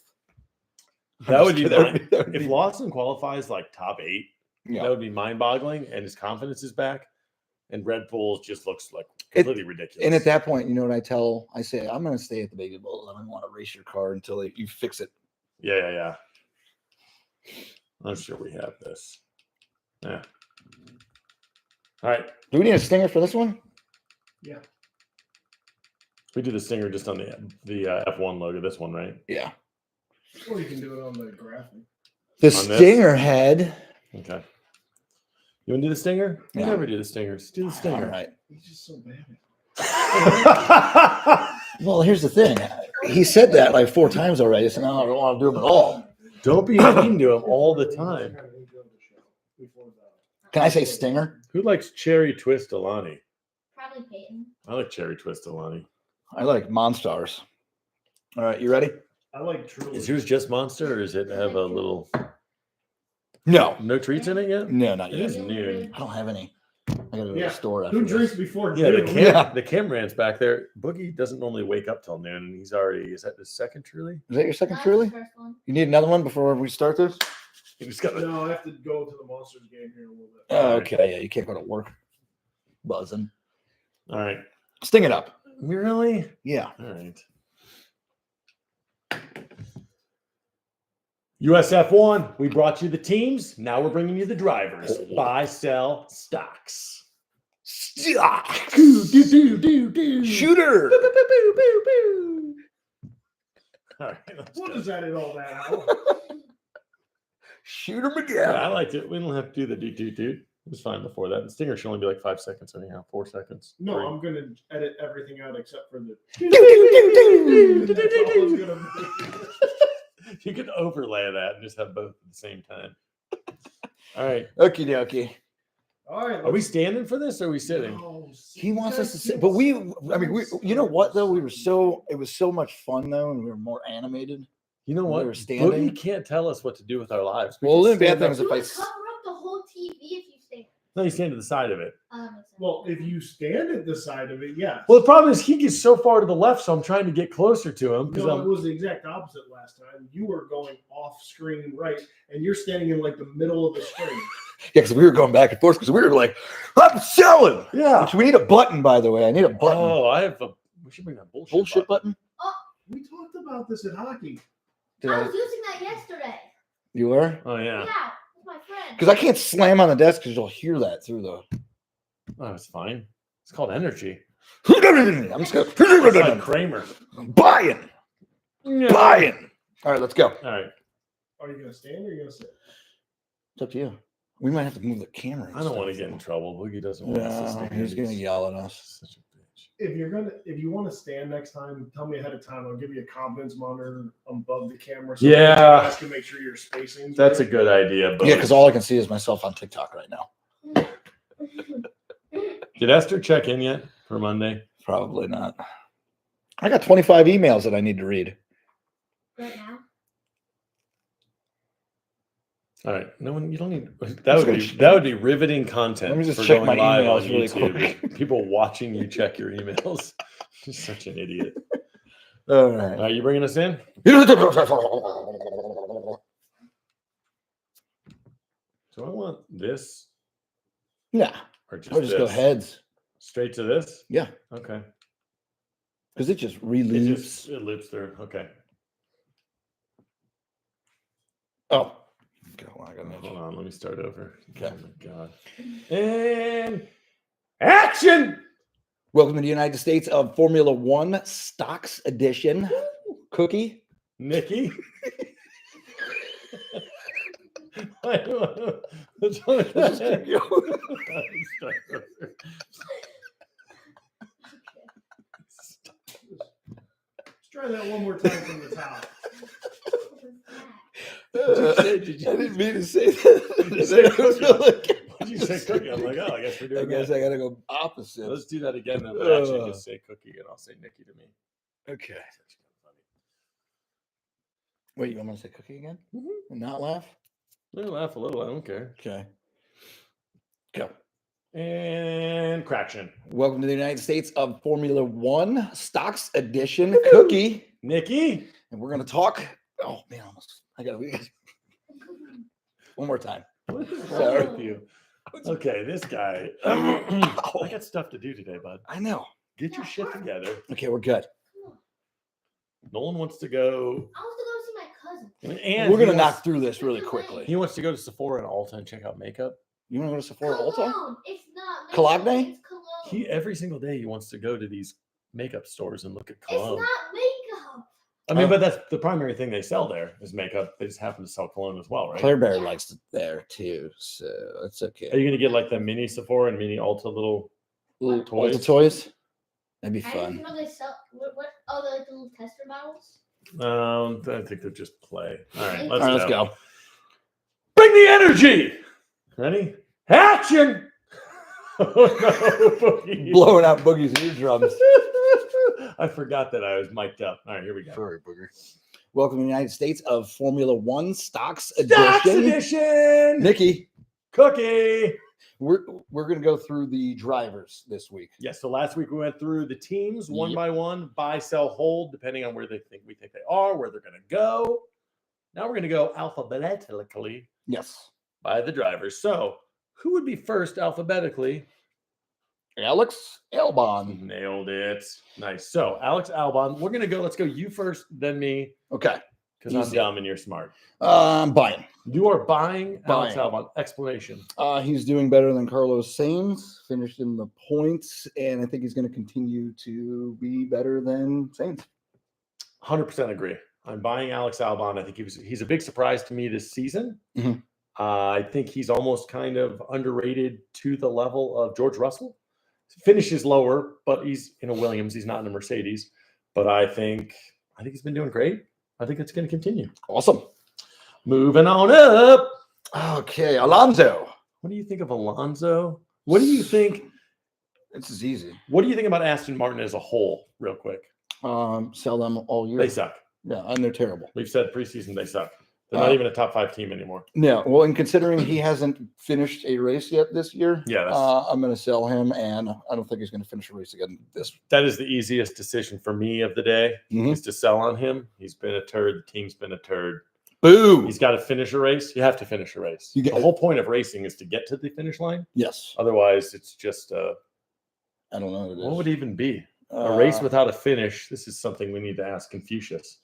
That would be That if Lawson qualifies like top 8. Yeah. That would be mind-boggling, and his confidence is back. And Red Bull just looks like completely ridiculous. And at that point, you know what I say, I'm going to stay at the Baby Bowl. I don't want to race your car until you fix it. Yeah. I'm sure we have this. Yeah. All right. Do we need a stinger for this one? Yeah. We do the stinger just on the F1 logo, this one, right? Yeah. Or you can do it on the graphic. The On this? stinger head. Okay. You want to do the stinger? You Yeah. never do the stingers. Do the stinger. All right. He's just so bad. Well, here's the thing. He said that like 4 times already. So now I don't want to do them at all. Don't be mean to him all the time. Can I say stinger? Who likes cherry twist Alani? Probably Peyton. I like cherry twist Alani. I like Monstars. All right, you ready? I like Truly. Is yours just Monster, or does it have a little No. no treats in it yet? No, not It yet. is noon. I don't have any. I gotta go to Yeah. the store after Who this. drinks before Yeah, noon? the Camran's back there. Boogie doesn't normally wake up till noon, and he's already. Is that the second truly? Is that your second That's truly? the first one. You need another one before we start this? He just got No, I have to go to the Monsters game here in a little bit. Oh, okay, yeah, you can't go to work. Buzzing. All right. Sting it up. Really? Yeah. All right. USF1, we brought you the teams. Now we're bringing you the drivers. Buy, sell, stocks. Shooter. All right, let's What go. does that in all that? Al? Shooter Yeah, I McGavin. liked it. We don't have to do the doot. It was fine before that. The stinger should only be like 5 seconds anyhow. 4 seconds. No, 3. I'm gonna edit everything out except for the. Do, do, do, do. That's all it's gonna be. You could overlay that and just have both at the same time. All right. Okie dokie. All right. Are we standing for this or are we sitting? No, He wants us to sit, but you know what though? It was so much fun though, and we were more animated. You know We what? were standing. Boogie can't tell us what to do with our lives. We Well, can the bad stand thing up- is You if I would s- cover up the whole TV if you stay. No, you stand to the side of it. That makes sense. Well, if you stand at the side of it, yes. Well, the problem is he gets so far to the left, so I'm trying to get closer to him because no, it I'm. was the exact opposite last time. You were going off screen right, and you're standing in like the middle of the screen. Yeah, because we were going back and forth because we were like, I'm selling. Yeah. Which we need a button, by the way. I need a button. Oh, I have a. We should bring that Bullshit button. We talked about this at hockey. Did I I- was using that yesterday. You were? Oh Yeah, yeah. with my friend. Because I can't slam on the desk because you'll hear that through the. Oh, it's fine. It's called energy. I'm just It's like going. Kramer. Buying. Buying. All right, let's go. All right. Are you gonna stand or are you gonna sit? It's up to you. We might have to move the camera. and I don't want to stuff. get in trouble. Boogie doesn't want us to No, stand. he's going to yell at us. Such a bitch. If you want to stand next time, tell me ahead of time. I'll give you a confidence monitor above the camera. Yeah. you guys can make sure your spacing. That's a good idea. But Yeah, because all I can see is myself on TikTok right now. did Esther check in yet for Monday? Probably not. I got 25 emails that I need to read. Right now. All right. No one. You don't need. I'm That would be riveting content. Let me just for check going my live emails on really YouTube. quick. People watching you check your emails. You're such an idiot. All right. Are you bringing us in? Yeah. Do I want this or just I'll just go this? heads. Straight to this? Yeah. Okay. Because it just It relieves. it loops through. Okay. Oh. Okay, well, I got Hold on. Let me start over. Okay. Oh my god. And action. Welcome to the United States of Formula One Stocks Edition. Cookie. Nikki. Let's just keep going. Let's try that one more time from the top. I didn't mean to say that. What'd you say cookie? I'm like, oh, I guess we're I doing guess that. I gotta go opposite. Let's do that again then, but actually Ugh. just say cookie and I'll say Nikki to me. Okay. Wait, you want me to say cookie again? Mhm. And not laugh? Laugh a little. I don't care. Okay. Go. And Craction. Welcome to the United States of Formula One Stocks Edition Cookie. Nikki. And we're going to talk. Oh, man, I got to. One more time. What is Sorry. wrong with you? Okay, this guy. I got stuff to do today, bud. I know. Get your shit together. Okay, we're good. Nolan wants to go. I want to go see my cousin. And We're going he to wants- knock through this really quickly. He wants to go to Sephora and Ulta and check out makeup. You want to go to Sephora Ulta? Cologne. It's not makeup, Cologne? It's cologne. He every single day he wants to go to these makeup stores and look at It's cologne. not makeup. I mean, Oh. but that's the primary thing they sell there is makeup. They just happen to sell cologne as well, right? Claire Bear likes it there too, so it's Are okay. you gonna get like the mini Sephora and mini Ulta little Little toys? Ulta toys? That'd be I didn't fun. know they sell. What? Oh, they're like the little tester bottles. I think they're just play. All right, All right, let's go. Bring the energy. Ready? Action! Oh no, Boogie. Blowing out Boogie's eardrums. I forgot that I was mic'd up. All right, here we go. Sorry, Booger. Welcome to the United States of Formula One Stocks Stocks Edition. edition. Nikki, Cookie. we're going to go through the drivers this week. Yes. So last week we went through the teams one Yep. by one, buy, sell, hold, depending on where we think they are, where they're going to go. Now we're going to go alphabetically Yes. by the drivers. So who would be first alphabetically? Alex Albon. Nailed it. Nice. So Alex Albon, we're going to go. Let's go you first, then me, Okay. because I'm Easy. dumb and you're smart. Buying. You are buying Alex Buying. Albon. Explanation. He's doing better than Carlos Sainz, finished in the points, and I think he's going to continue to be better than Sainz. 100% agree. I'm buying Alex Albon. I think he's a big surprise to me this season. Mhm. I think he's almost kind of underrated to the level of George Russell. Finishes lower, but he's in a Williams. He's not in a Mercedes. But I think he's been doing great. I think it's going to continue. Awesome. Moving on up. Okay, Alonso. What do you think of Alonso? What do you think? This is easy. What do you think about Aston Martin as a whole, real quick? Sell them all year. They suck. Yeah, and they're terrible. We've said preseason they suck. They're not even a top 5 team anymore. Yeah, well, and considering he hasn't finished a race yet this year, Yeah, that's- I'm going to sell him, and I don't think he's going to finish a race again this. That is the easiest decision for me of the day Mhm. is to sell on him. He's been a turd. The team's been a turd. Boo! He's got to finish a race. You have to finish a race. You get- The whole point of racing is to get to the finish line. Yes, Otherwise, it's just I don't know what it is. what would it even be? A race without a finish. This is something we need to ask Confucius.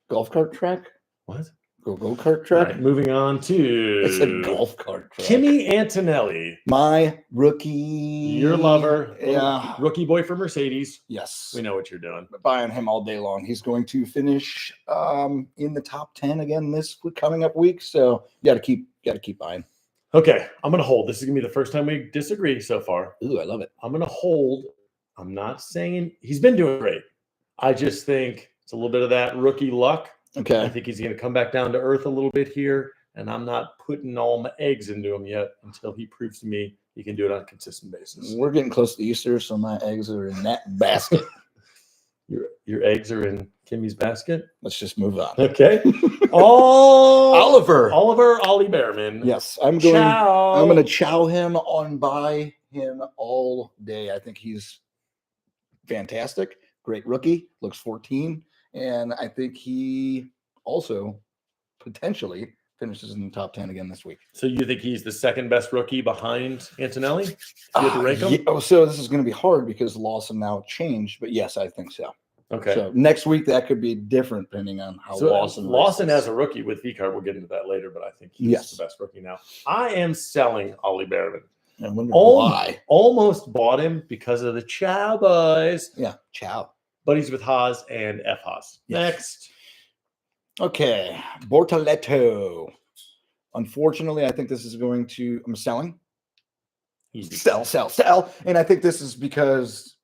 golf cart track? What? Go kart All track? right, moving on It's a to golf cart track. Kimi Antonelli, My rookie. your lover, Yeah. rookie boy for Mercedes. Yes. We know what you're doing. Buying him all day long. He's going to finish in the top 10 again this coming up week. So you got to keep buying. Okay, I'm gonna hold. This is gonna be the first time we disagree so far. Ooh, I love it. I'm gonna hold. I'm not saying he's been doing great. I just think it's a little bit of that rookie luck. I Okay. think he's going to come back down to earth a little bit here, and I'm not putting all my eggs into him yet until he proves to me he can do it on a consistent basis. We're getting close to Easter, so my eggs are in that basket. Your eggs are in Kimmy's basket. Let's just move on. Okay. Oliver Oliver. Ollie Behrman. Yes, I'm going to Ciao. chow him on buy him all day. I think he's fantastic. Great rookie. Looks 14. And I think he also potentially finishes in the top 10 again this week. So you think he's the second best rookie behind Antonelli? If you had to rank him? Yeah, oh, so this is going to be hard because Lawson now changed, but yes, I think so. Okay. So next week that could be different depending on how So Lawson as races. a rookie with VCAR, we'll get into that later, but I think he's Yes. the best rookie now. I am selling Ollie Behrman. I wonder Oh, why. almost bought him because of the Chow Boys, Yeah, chow. but he's with Haas and F Haas. Yes. Next, Okay, Bortoletto. Unfortunately, I think this is going to. I'm selling. easy. Sell. And I think this is because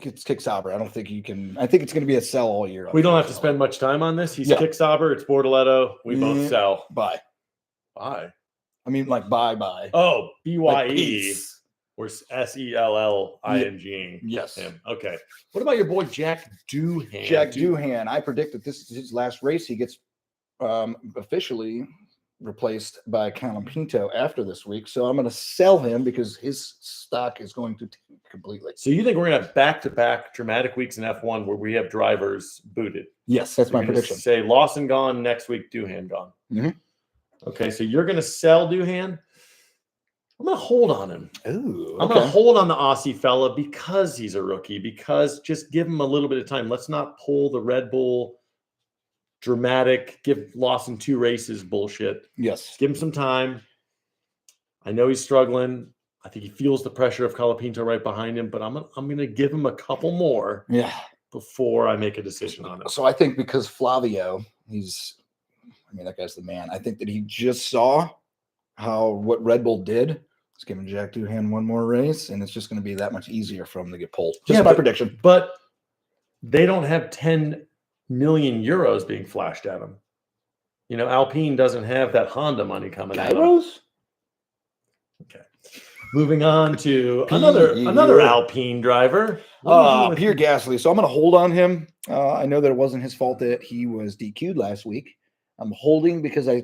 it's Kick Sauber. I don't think you can. I think it's going to be a sell all year. We don't have to spend much time on this. He's Yeah. Kick Sauber. It's Bortoletto. We both Yeah. sell. Buy. Bye. I mean, like buy. Oh, Like BYE. peace. We're SELLING. Yes. Him. Okay. What about your boy Jack Doohan? Jack Doohan. I predict that this is his last race. He gets officially replaced by Callum Pinto after this week. So I'm going to sell him because his stock is going to tank completely. So you think we're going to have back-to-back dramatic weeks in F1 where we have drivers booted? Yes, that's my You're gonna prediction. Say Lawson gone next week, Doohan gone. Mhm. Okay, so you're going to sell Doohan. I'm going to hold on him. Ooh, I'm going to hold on the Aussie fella because he's a rookie, because just give him a little bit of time. Let's not pull the Red Bull dramatic, give Lawson 2 races bullshit. Yes. Give him some time. I know he's struggling. I think he feels the pressure of Colapinto right behind him, but I'm gonna give him a couple more before I make a decision on it. So I think because Flavio, that guy's the man. I think that he just saw what Red Bull did. He's giving Jack Doohan one more race, and it's just going to be that much easier for him to get pulled. Just my prediction. But they don't have 10 million euros being flashed at them. You know, Alpine doesn't have that Honda money coming out. Gyros? Okay. Moving on to another Alpine driver. Pierre Gasly. So I'm going to hold on him. I know that it wasn't his fault that he was DQ'd last week. I'm holding because I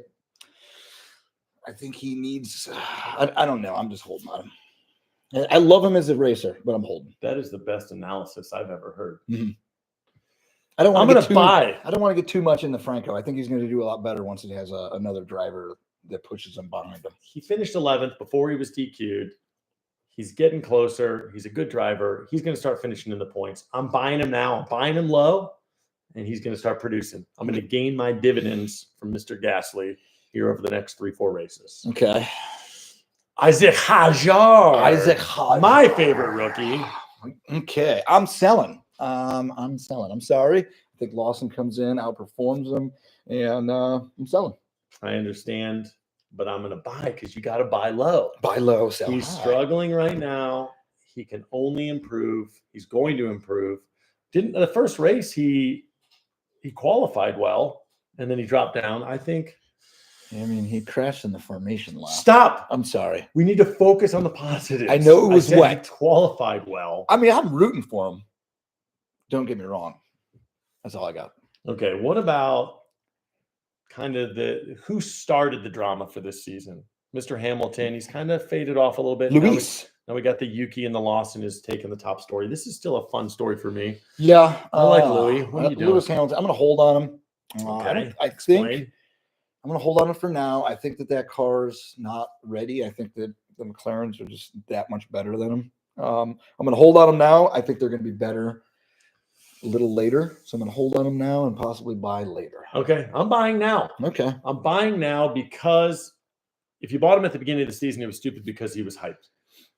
think he needs. I don't know. I'm just holding on him. I love him as a racer, but I'm holding. That is the best analysis I've ever heard. Mm-hmm. I don't want to buy. I don't want to get too much into Franco. I think he's going to do a lot better once he has another driver that pushes him behind him. He finished 11th before he was DQ'd. He's getting closer. He's a good driver. He's going to start finishing in the points. I'm buying him now. I'm buying him low, and he's going to start producing. I'm going to gain my dividends from Mr. Gasly here over the next 3-4 races. Okay. Isaac Hadjar. My favorite rookie. Okay. I'm selling. I'm sorry. I think Lawson comes in, outperforms him, and I'm selling. I understand, but I'm going to buy because you got to buy low. Buy low, sell He's high. struggling right now. He can only improve. He's going to improve. The first race he qualified well, and then he dropped down. I think. I mean, he crashed in the formation lap. Stop. I'm sorry. We need to focus on the positives. I know it was wet. He qualified well. I mean, I'm rooting for him. Don't get me wrong. That's all I got. Okay, what about kind of who started the drama for this season? Mr. Hamilton, he's kind of faded off a little bit. Luis. Now we got the Yuki and the Lawson is taking the top story. This is still a fun story for me. Yeah. I like Louis. What are you doing? Lewis Hamilton. I'm going to hold on him. Okay. I think I'm going to hold on him for now. I think that car's not ready. I think that the McLarens are just that much better than him. I'm going to hold on him now. I think they're going to be better a little later. So I'm going to hold on him now and possibly buy later. Okay. I'm buying now. Okay. I'm buying now because if you bought him at the beginning of the season, it was stupid because he was hyped.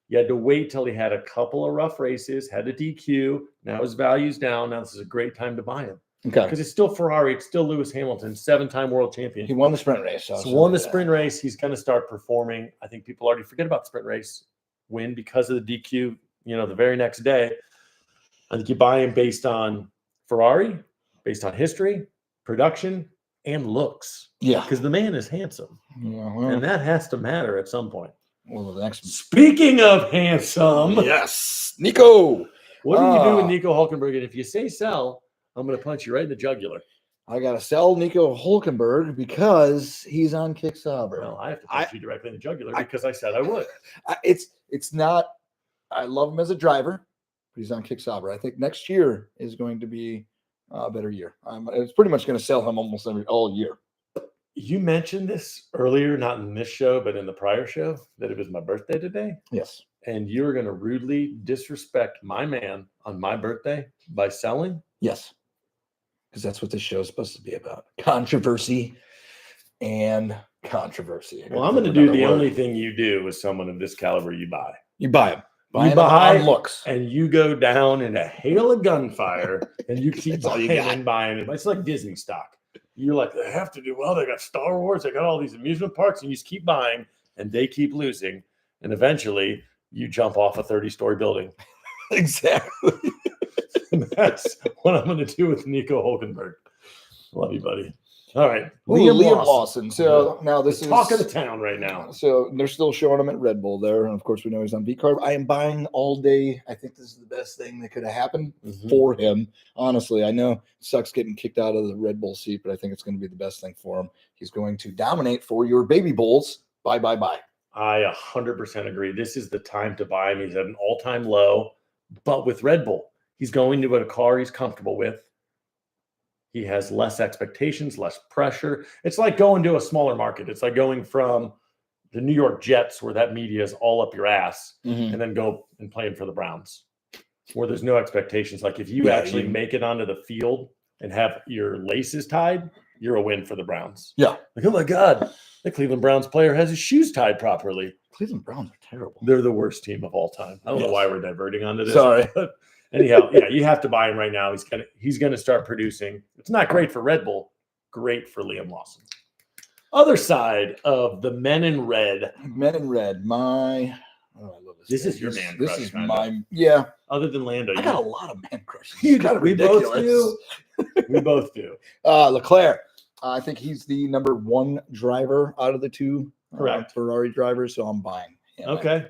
You had to wait till he had a couple of rough races, had a DQ. Now his value's down. Now this is a great time to buy him. Okay. Because it's still Ferrari. It's still Lewis Hamilton, 7-time world champion. He won the sprint race. So won the sprint race. He's going to start performing. I think people already forget about the sprint race win because of the DQ, the very next day. I think you buy him based on Ferrari, based on history, production, and looks. Yeah. Because the man is handsome. Yeah, well, And that has to matter at some point. well, the next. Speaking of handsome, Yes. Nico. what do you do with Nico Hulkenberg? And if you say sell, I'm going to punch you right in the jugular. I got to sell Nico Hulkenberg because he's on Kick Sauber. Well, I have to punch you directly in the jugular because I said I would. It's not. I love him as a driver, but he's on Kick Sauber. I think next year is going to be a better year. It's pretty much going to sell him almost all year. You mentioned this earlier, not in this show, but in the prior show, that it was my birthday today. Yes. And you were going to rudely disrespect my man on my birthday by selling? Yes. Because that's what this show is supposed to be about. Controversy and controversy. Well, I'm going to do the only thing you do with someone of this caliber. You buy. You buy him. You buy on looks. and you go down in a hail of gunfire and you keep That's all you buying got. and buying it. It's like Disney stock. You're like, they have to do well. They got Star Wars. They got all these amusement parks, and you just keep buying and they keep losing. And eventually you jump off a 30-story building. Exactly. And that's what I'm going to do with Nico Hulkenberg. Love you, buddy. All right. Ooh, Liam Lawson. So now this the is talk of the town right now. So they're still showing him at Red Bull there, and of course we know he's on V carb. I am buying all day. I think this is the best thing that could have happened for him. Honestly, I know it sucks getting kicked out of the Red Bull seat, but I think it's going to be the best thing for him. He's going to dominate for your baby bulls. Bye, bye, bye. I 100% agree. This is the time to buy him. He's at an all-time low, but with Red Bull, he's going to a car he's comfortable with. He has less expectations, less pressure. It's like going to a smaller market. It's like going from the New York Jets, where that media is all up your ass, and then go and playing for the Browns, where there's no expectations. Like if you actually make it onto the field and have your laces tied, you're a win for the Browns. Yeah. Like, oh my God, the Cleveland Browns player has his shoes tied properly. Cleveland Browns are terrible. They're the worst team of all time. I don't know why we're diverting onto this. Sorry. But anyhow, yeah, you have to buy him right now. He's gonna start producing. It's not great for Red Bull, great for Liam Lawson. Other side of the men in red. Men in red. I love this. This guy. is your man This crush, is kinda. my Other than Lando, I got a lot of man crushes. You It's kind of we both ridiculous. do. We both do. Leclerc. I think he's the number one driver out of the two Ferrari drivers, so I'm buying him. Okay.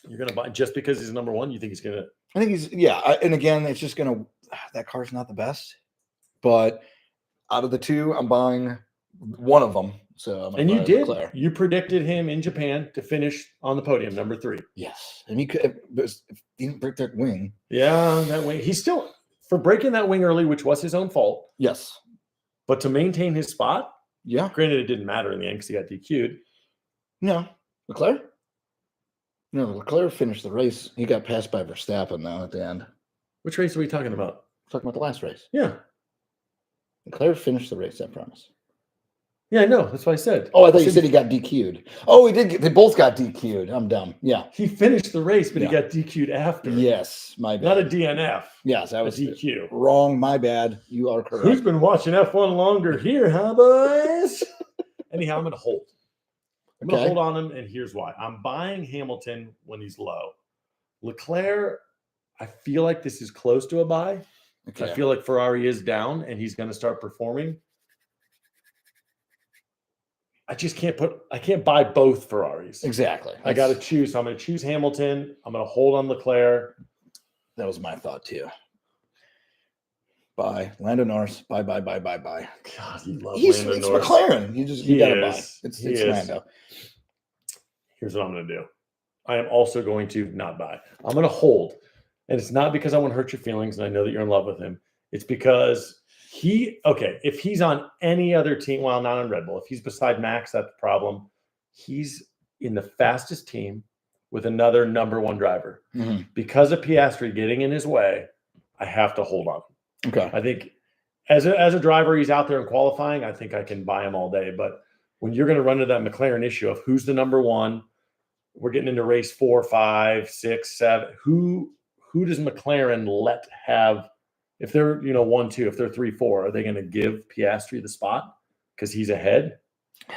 You're gonna buy just because he's number one. You think he's gonna? I think he's and again, it's just gonna. That car's not the best, but out of the two, I'm buying one of them. So I'm And you did. Leclerc. You predicted him in Japan to finish on the podium, number 3. Yes, and he could. If he didn't break that wing. Yeah, that wing. He's still for breaking that wing early, which was his own fault. Yes. But to maintain his spot, Yeah. granted, it didn't matter in the end because he got DQ'd. No, Leclerc. No, Leclerc finished the race. He got passed by Verstappen now at the end. Which race are we talking about? Talking about the last race. Yeah. Leclerc finished the race, I promise. Yeah, I know. That's what I said. Oh, I thought you said he got DQ'd. Oh, he did. They both got DQ'd. I'm dumb. Yeah. He finished the race, but he Yeah. got DQ'd after. Yes, my bad. Not a DNF. Yes, I A was DQ. wrong. My bad. You are correct. Who's been watching F1 longer here, huh, boys? Anyhow, I'm going to hold. I'm going to hold on him, and here's why. I'm buying Hamilton when he's low. Leclerc, I feel like this is close to a buy. Okay. I feel like Ferrari is down, and he's going to start performing. I just can't buy both Ferraris. Exactly. I got to choose. So I'm going to choose Hamilton. I'm going to hold on Leclerc. That was my thought too. Bye. Lando Norris. Bye. God, you love It's Lando Norris. McLaren. You gotta buy. It's He is. Lando. Here's what I'm going to do. I am also going to not buy. I'm going to hold. And it's not because I want to hurt your feelings and I know that you're in love with him. It's because if he's on any other team, well, not on Red Bull, if he's beside Max, that's the problem. He's in the fastest team with another number one driver. Mm-hmm. Because of Piastri getting in his way, I have to hold on. Okay. I think as a driver, he's out there in qualifying. I think I can buy him all day. But when you're going to run into that McLaren issue of who's the number one, we're getting into race 4, 5, 6, 7. Who does McLaren let have? If they're 1, 2, if they're 3, 4, are they going to give Piastri the spot because he's ahead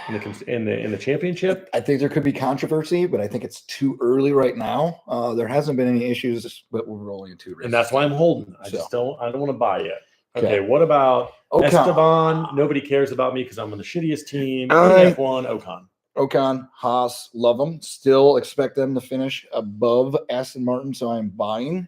in the championship? I think there could be controversy, but I think it's too early right now. There hasn't been any issues, but we're only in 2 races. And that's why I'm holding. I don't want to buy yet. Okay, Okay. what about Ocon. Esteban? Nobody cares about me because I'm on the shittiest team. I- F1, Ocon, Haas, love them. Still expect them to finish above Aston Martin, so I'm buying.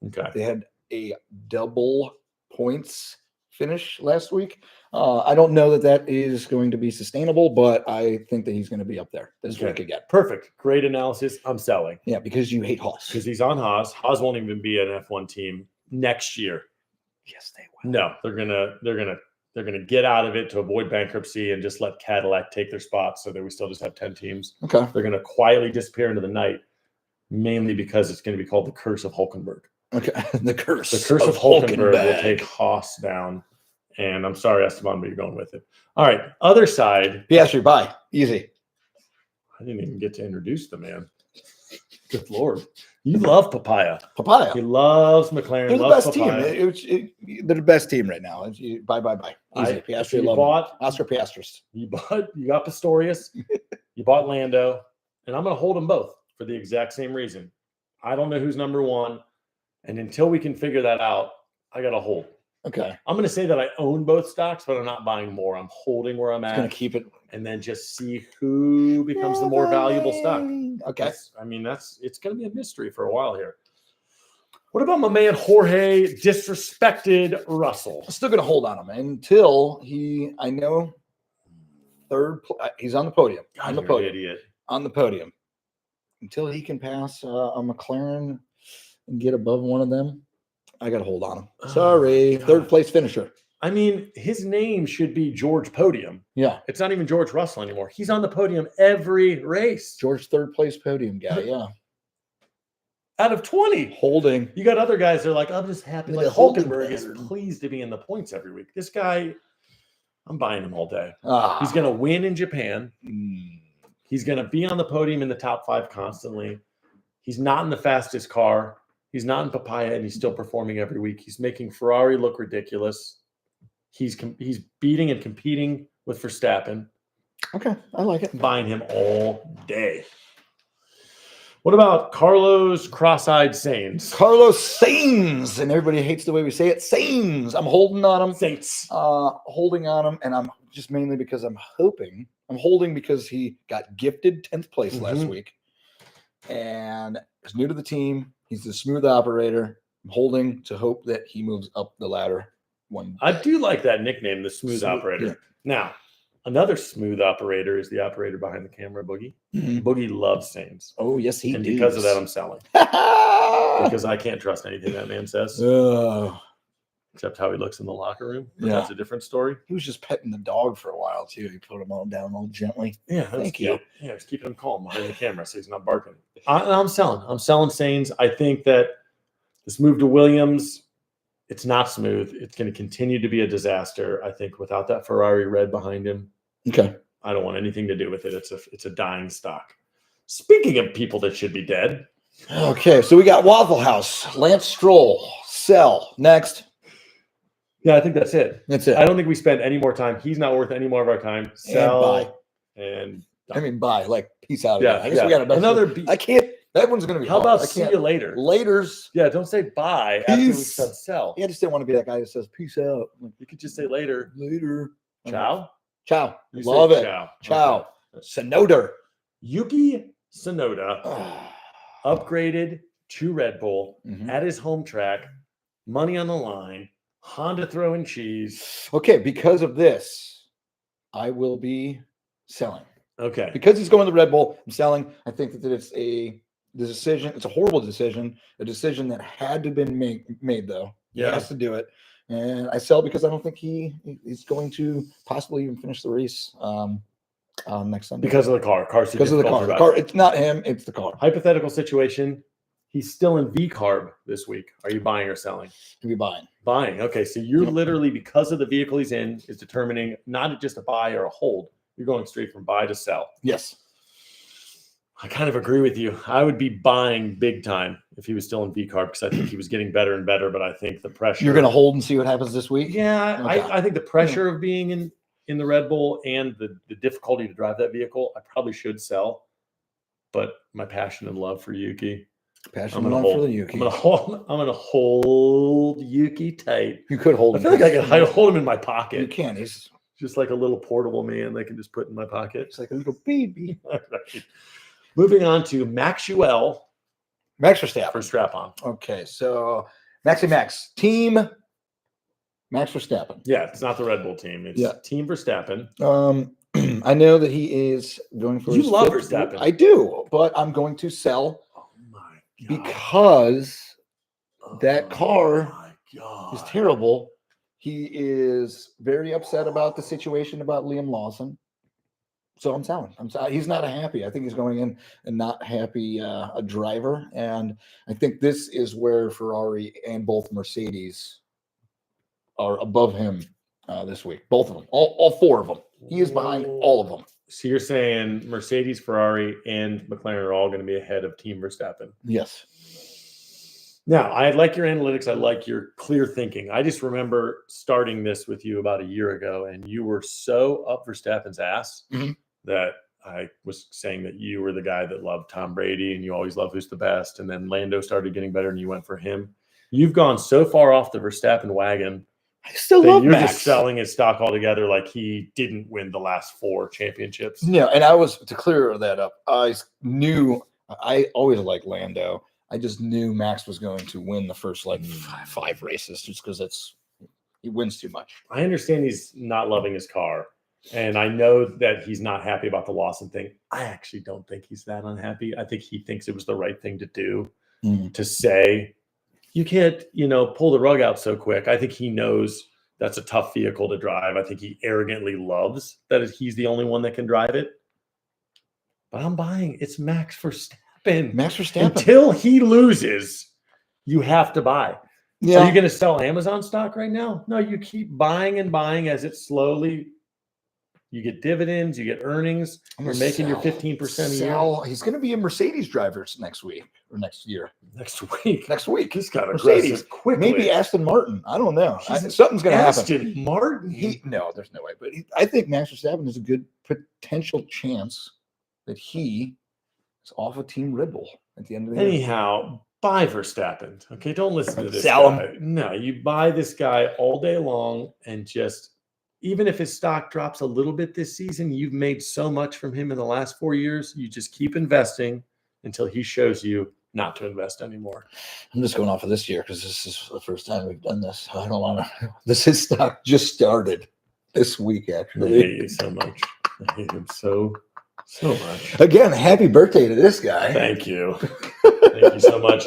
Okay. They had a double points finish last week. I don't know that is going to be sustainable, but I think that he's going to be up there this week again. Perfect. Great analysis. I'm selling Yeah, because you hate Haas. because he's on Haas. Haas won't even be an F1 team next year. Yes, they will. No, they're gonna get out of it to avoid bankruptcy and just let Cadillac take their spots so that we still just have 10 teams. Okay. They're gonna quietly disappear into the night, mainly because it's going to be called the Curse of Hulkenberg. Okay. The curse. The Curse of Hulkenberg will Hulkenberg. take Haas down. And I'm sorry, Esteban, but you're going with it. All right. Other side. Piastri, bye. Easy. I didn't even get to introduce the man. Good Lord. You love Papaya. Papaya. He loves McLaren. They're the loves best Papaya. team. They're the best team right now. Bye. Easy. Piastri, love them. Oscar Piastris. You got Pistorius, you bought Lando, and I'm going to hold them both for the exact same reason. I don't know who's number one, and until we can figure that out, I got to hold. Okay. I'm going to say that I own both stocks, but I'm not buying more. I'm holding where I'm Just gonna at, keep it. and then just see who becomes the more valuable stock. Okay. It's going to be a mystery for a while here. What about my man Jorge Disrespected Russell? I'm still gonna hold on him until I know he's on the podium. God, on the you're podium. an idiot. On the podium. Until he can pass a McLaren and get above one of them, I gotta hold on him. Oh, Sorry, God. third place finisher. I mean, his name should be George Podium. Yeah, It's not even George Russell anymore. He's on the podium every race. George, third place podium guy. Yeah, Out of 20. holding. You got other guys that are like, I'm just happy. Look Like at holding Hulkenberg is pattern. pleased to be in the points every week. This guy, I'm buying him all day. Ah, He's going to win in Japan. mm, He's going to be on the podium in the top 5 constantly. He's not in the fastest car. He's not in Papaya, and he's still performing every week. He's making Ferrari look ridiculous. He's beating and competing with Verstappen. okay, I like it. Buying him all day. What about Carlos Cross-Eyed Sainz? Carlos Sainz, and everybody hates the way we say it. Sainz. I'm holding on him. Saints. Holding on him, and I'm just mainly because I'm holding because he got gifted 10th place last Mhm. week, and is new to the team. He's a smooth operator. I'm holding to hope that he moves up the ladder one. I day. do like that nickname, the smooth Smooth, operator. yeah. Now, another smooth operator is the operator behind the camera, Boogie. Mhm. Boogie loves Sainz. Oh yes, he And does. because of that, I'm selling. because Because I can't trust anything that man says, except how he looks in the locker room. But Yeah. that's a different story. he was just petting the dog for a while too. He put him all down all gently. Yeah, that's Thank cute. you. Yeah, just keeping him calm behind the camera so he's not barking. I'm selling. I'm selling Sainz. I think that this move to Williams, it's not smooth. It's going to continue to be a disaster. I think without that Ferrari red behind him, Okay. I don't want anything to do with it. It's a dying stock. Speaking of people that should be dead, Okay, so we got Waffle House, Lance Stroll, sell next. yeah, I think that's it. That's it. I don't think we spend any more time. He's not worth any more of our time. Sell buy. and I mean, bye. Like, peace out. yeah, I guess we got another. I can't. That one's gonna be. How hard. about I see can't. you later? Later's. Yeah, don't say bye after we Peace. said sell. Yeah, I just didn't want to be that guy that says peace out. Like, You could just say later. later. Ciao. Ciao. You say Love it. Ciao. Ciao. Okay. Sonoda. Yuki Tsunoda upgraded to Red Bull Mhm. at his home track. Money on the line. Honda throwing cheese. Okay, because of this, I will be selling. Okay. Because he's going to the Red Bull, I'm selling. I think that it's the decision. It's a horrible decision. A decision that had to have been made though. He Yeah. has to do it. And I sell because I don't think he's going to possibly even finish the race next Sunday. Because of the car. Car's too Because of the difficult car. to The drive. car. It's not him. It's the car. Hypothetical situation. He's still in V carb this week. Are you buying or selling? To be buying. Buying. Okay. So you're literally, because of the vehicle he's in, is determining not just a buy or a hold. You're going straight from buy to sell. Yes. I kind of agree with you. I would be buying big time if he was still in V carb because I think he was getting better and better. But I think the pressure. You're going to hold and see what happens this week. Yeah, Okay. I think the pressure of being in the Red Bull and the difficulty to drive that vehicle, I probably should sell. But my passion and love for Yuki, Passion I'm gonna love hold. for the Yuki. I'm gonna hold Yuki tight. You could hold I him. feel like I can hold him in my You pocket, can. He's just like a little portable man they can just put in my pocket. it's like a little baby. Right. Moving on to Maxwell Max Verstappen. for strap on. Okay, so Max team Max Verstappen. Yeah, it's not the Red Bull team. It's Yeah. Team Verstappen. I know that he is going for. You his love fifth- Verstappen. I do, but I'm going to sell Oh my god! because that car my god. is terrible. He is very upset about the situation about Liam Lawson. So I'm selling. He's not happy. I think he's going in and not happy a driver. And I think this is where Ferrari and both Mercedes are above him this week. Both of them, all four of them. He is behind all of them. So you're saying Mercedes, Ferrari, and McLaren are all going to be ahead of Team Verstappen. Yes. Now, I like your analytics. I like your clear thinking. I just remember starting this with you about a year ago, and you were so up Verstappen's ass Mhm. that I was saying that you were the guy that loved Tom Brady, and you always love who's the best. And then Lando started getting better, and you went for him. You've gone so far off the Verstappen wagon I still Then love you're Max. just selling his stock altogether like he didn't win the last 4 championships. Yeah, and I was to clear that up. I always liked Lando. I just knew Max was going to win the first like 5 races just because he wins too much. I understand he's not loving his car, and I know that he's not happy about the Lawson thing. I actually don't think he's that unhappy. I think he thinks it was the right thing to do to say, you can't, pull the rug out so quick. I think he knows that's a tough vehicle to drive. I think he arrogantly loves that he's the only one that can drive it. But I'm buying it's Max Verstappen. Max Verstappen. Until he loses, you have to buy. Yeah. Are you going to sell Amazon stock right now? No, you keep buying and buying as it slowly. You get dividends, you get earnings. You're making your 15% a year. He's going to be a Mercedes driver next week or next year. Next week. Next week. This got Mercedes. aggressive quickly. Maybe Aston Martin. I don't know. Something's going to happen. Aston Martin. No, there's no way. But I think Max Verstappen is a good potential chance that he is off of Team Red Bull at the end of the year. Anyhow, buy Verstappen. Okay, don't listen to this Sell guy. No, you buy this guy all day long and just, even if his stock drops a little bit this season, you've made so much from him in the last 4 years. You just keep investing until he shows you not to invest anymore. I'm just going off of this year because this is the first time we've done this. I don't want to. His stock just started this week, I actually. hate you so much. I hate him so much. Again, happy birthday to this guy. Thank you. Thank you so much.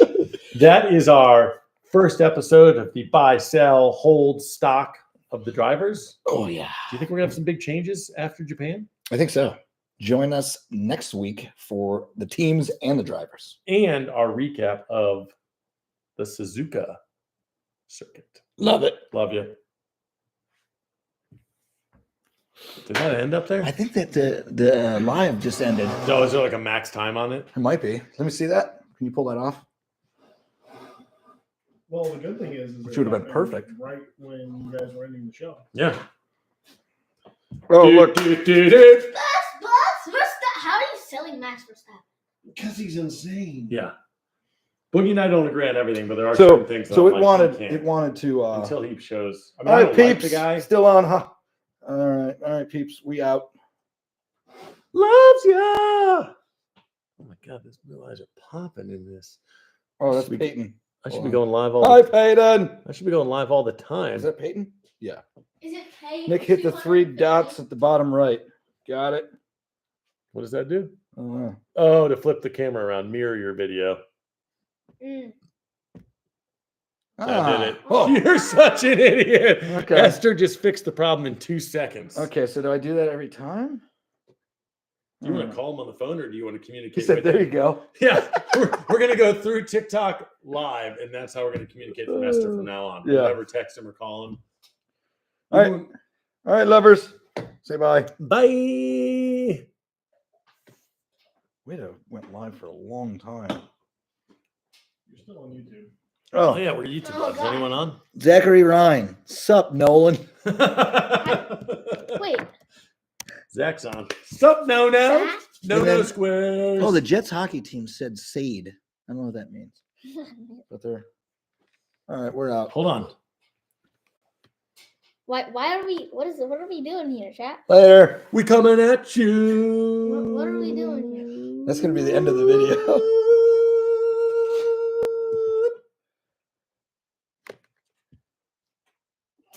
That is our first episode of the buy, sell, hold stock of the drivers. Oh, yeah. Do you think we're going to have some big changes after Japan? I think so. Join us next week for the teams and the drivers. And our recap of the Suzuka circuit. Love it. Love you. Did that end up there? I think that the live just ended. No, is there like a max time on it? It might be. Let me see that. Can you pull that off? Well, the good thing is Which it would have been happened perfect. right when you guys were ending the show. Yeah. Oh, look. Max Verstappen. How are you selling Max Verstappen? Because he's insane. Yeah. Boogie and I don't agree on everything, but there are So, certain things. That so I'm it like, wanted you can't. it wanted to. Until he shows. I mean, All I right, don't like peeps. the guy. Still on, huh? All right, peeps. We out. Loves ya. Oh my God, these blue eyes are popping in this. Oh, that's Should we- Peyton. I should Hold be on. going live all. Hi, Peyton. I should be going live all the time. Is that Peyton? Yeah. Is it pay? Nick hit the 3 dots at the bottom right. Got it. What does that do? Oh, Oh, to flip the camera around, mirror your video. That did it. Oh. You're such an idiot. Okay. Esther just fixed the problem in 2 seconds. Okay, so do I do that every time? Do you want to call him on the phone or do you want to communicate? He said, with "There him? you go." Yeah, we're going to go through TikTok live, and that's how we're going to communicate from Esther from now on. Yeah. We'll never text him or call him. All right, all right, lovers. Say bye. Bye. We went live for a long time. You're still on YouTube. Oh, Oh, yeah, we're YouTube Oh, live. Is God. anyone on? Zachary Ryan. Sup, Nolan? Wait. Zach's on. Sup, no. Zach? No And then- squares. Oh, the Jets hockey team said Sade. I don't know what that means, but they're all right. We're out. Hold on. Why are we? What are we doing here, chat? Later. We coming at you. What are we doing here? That's gonna be the end of the video.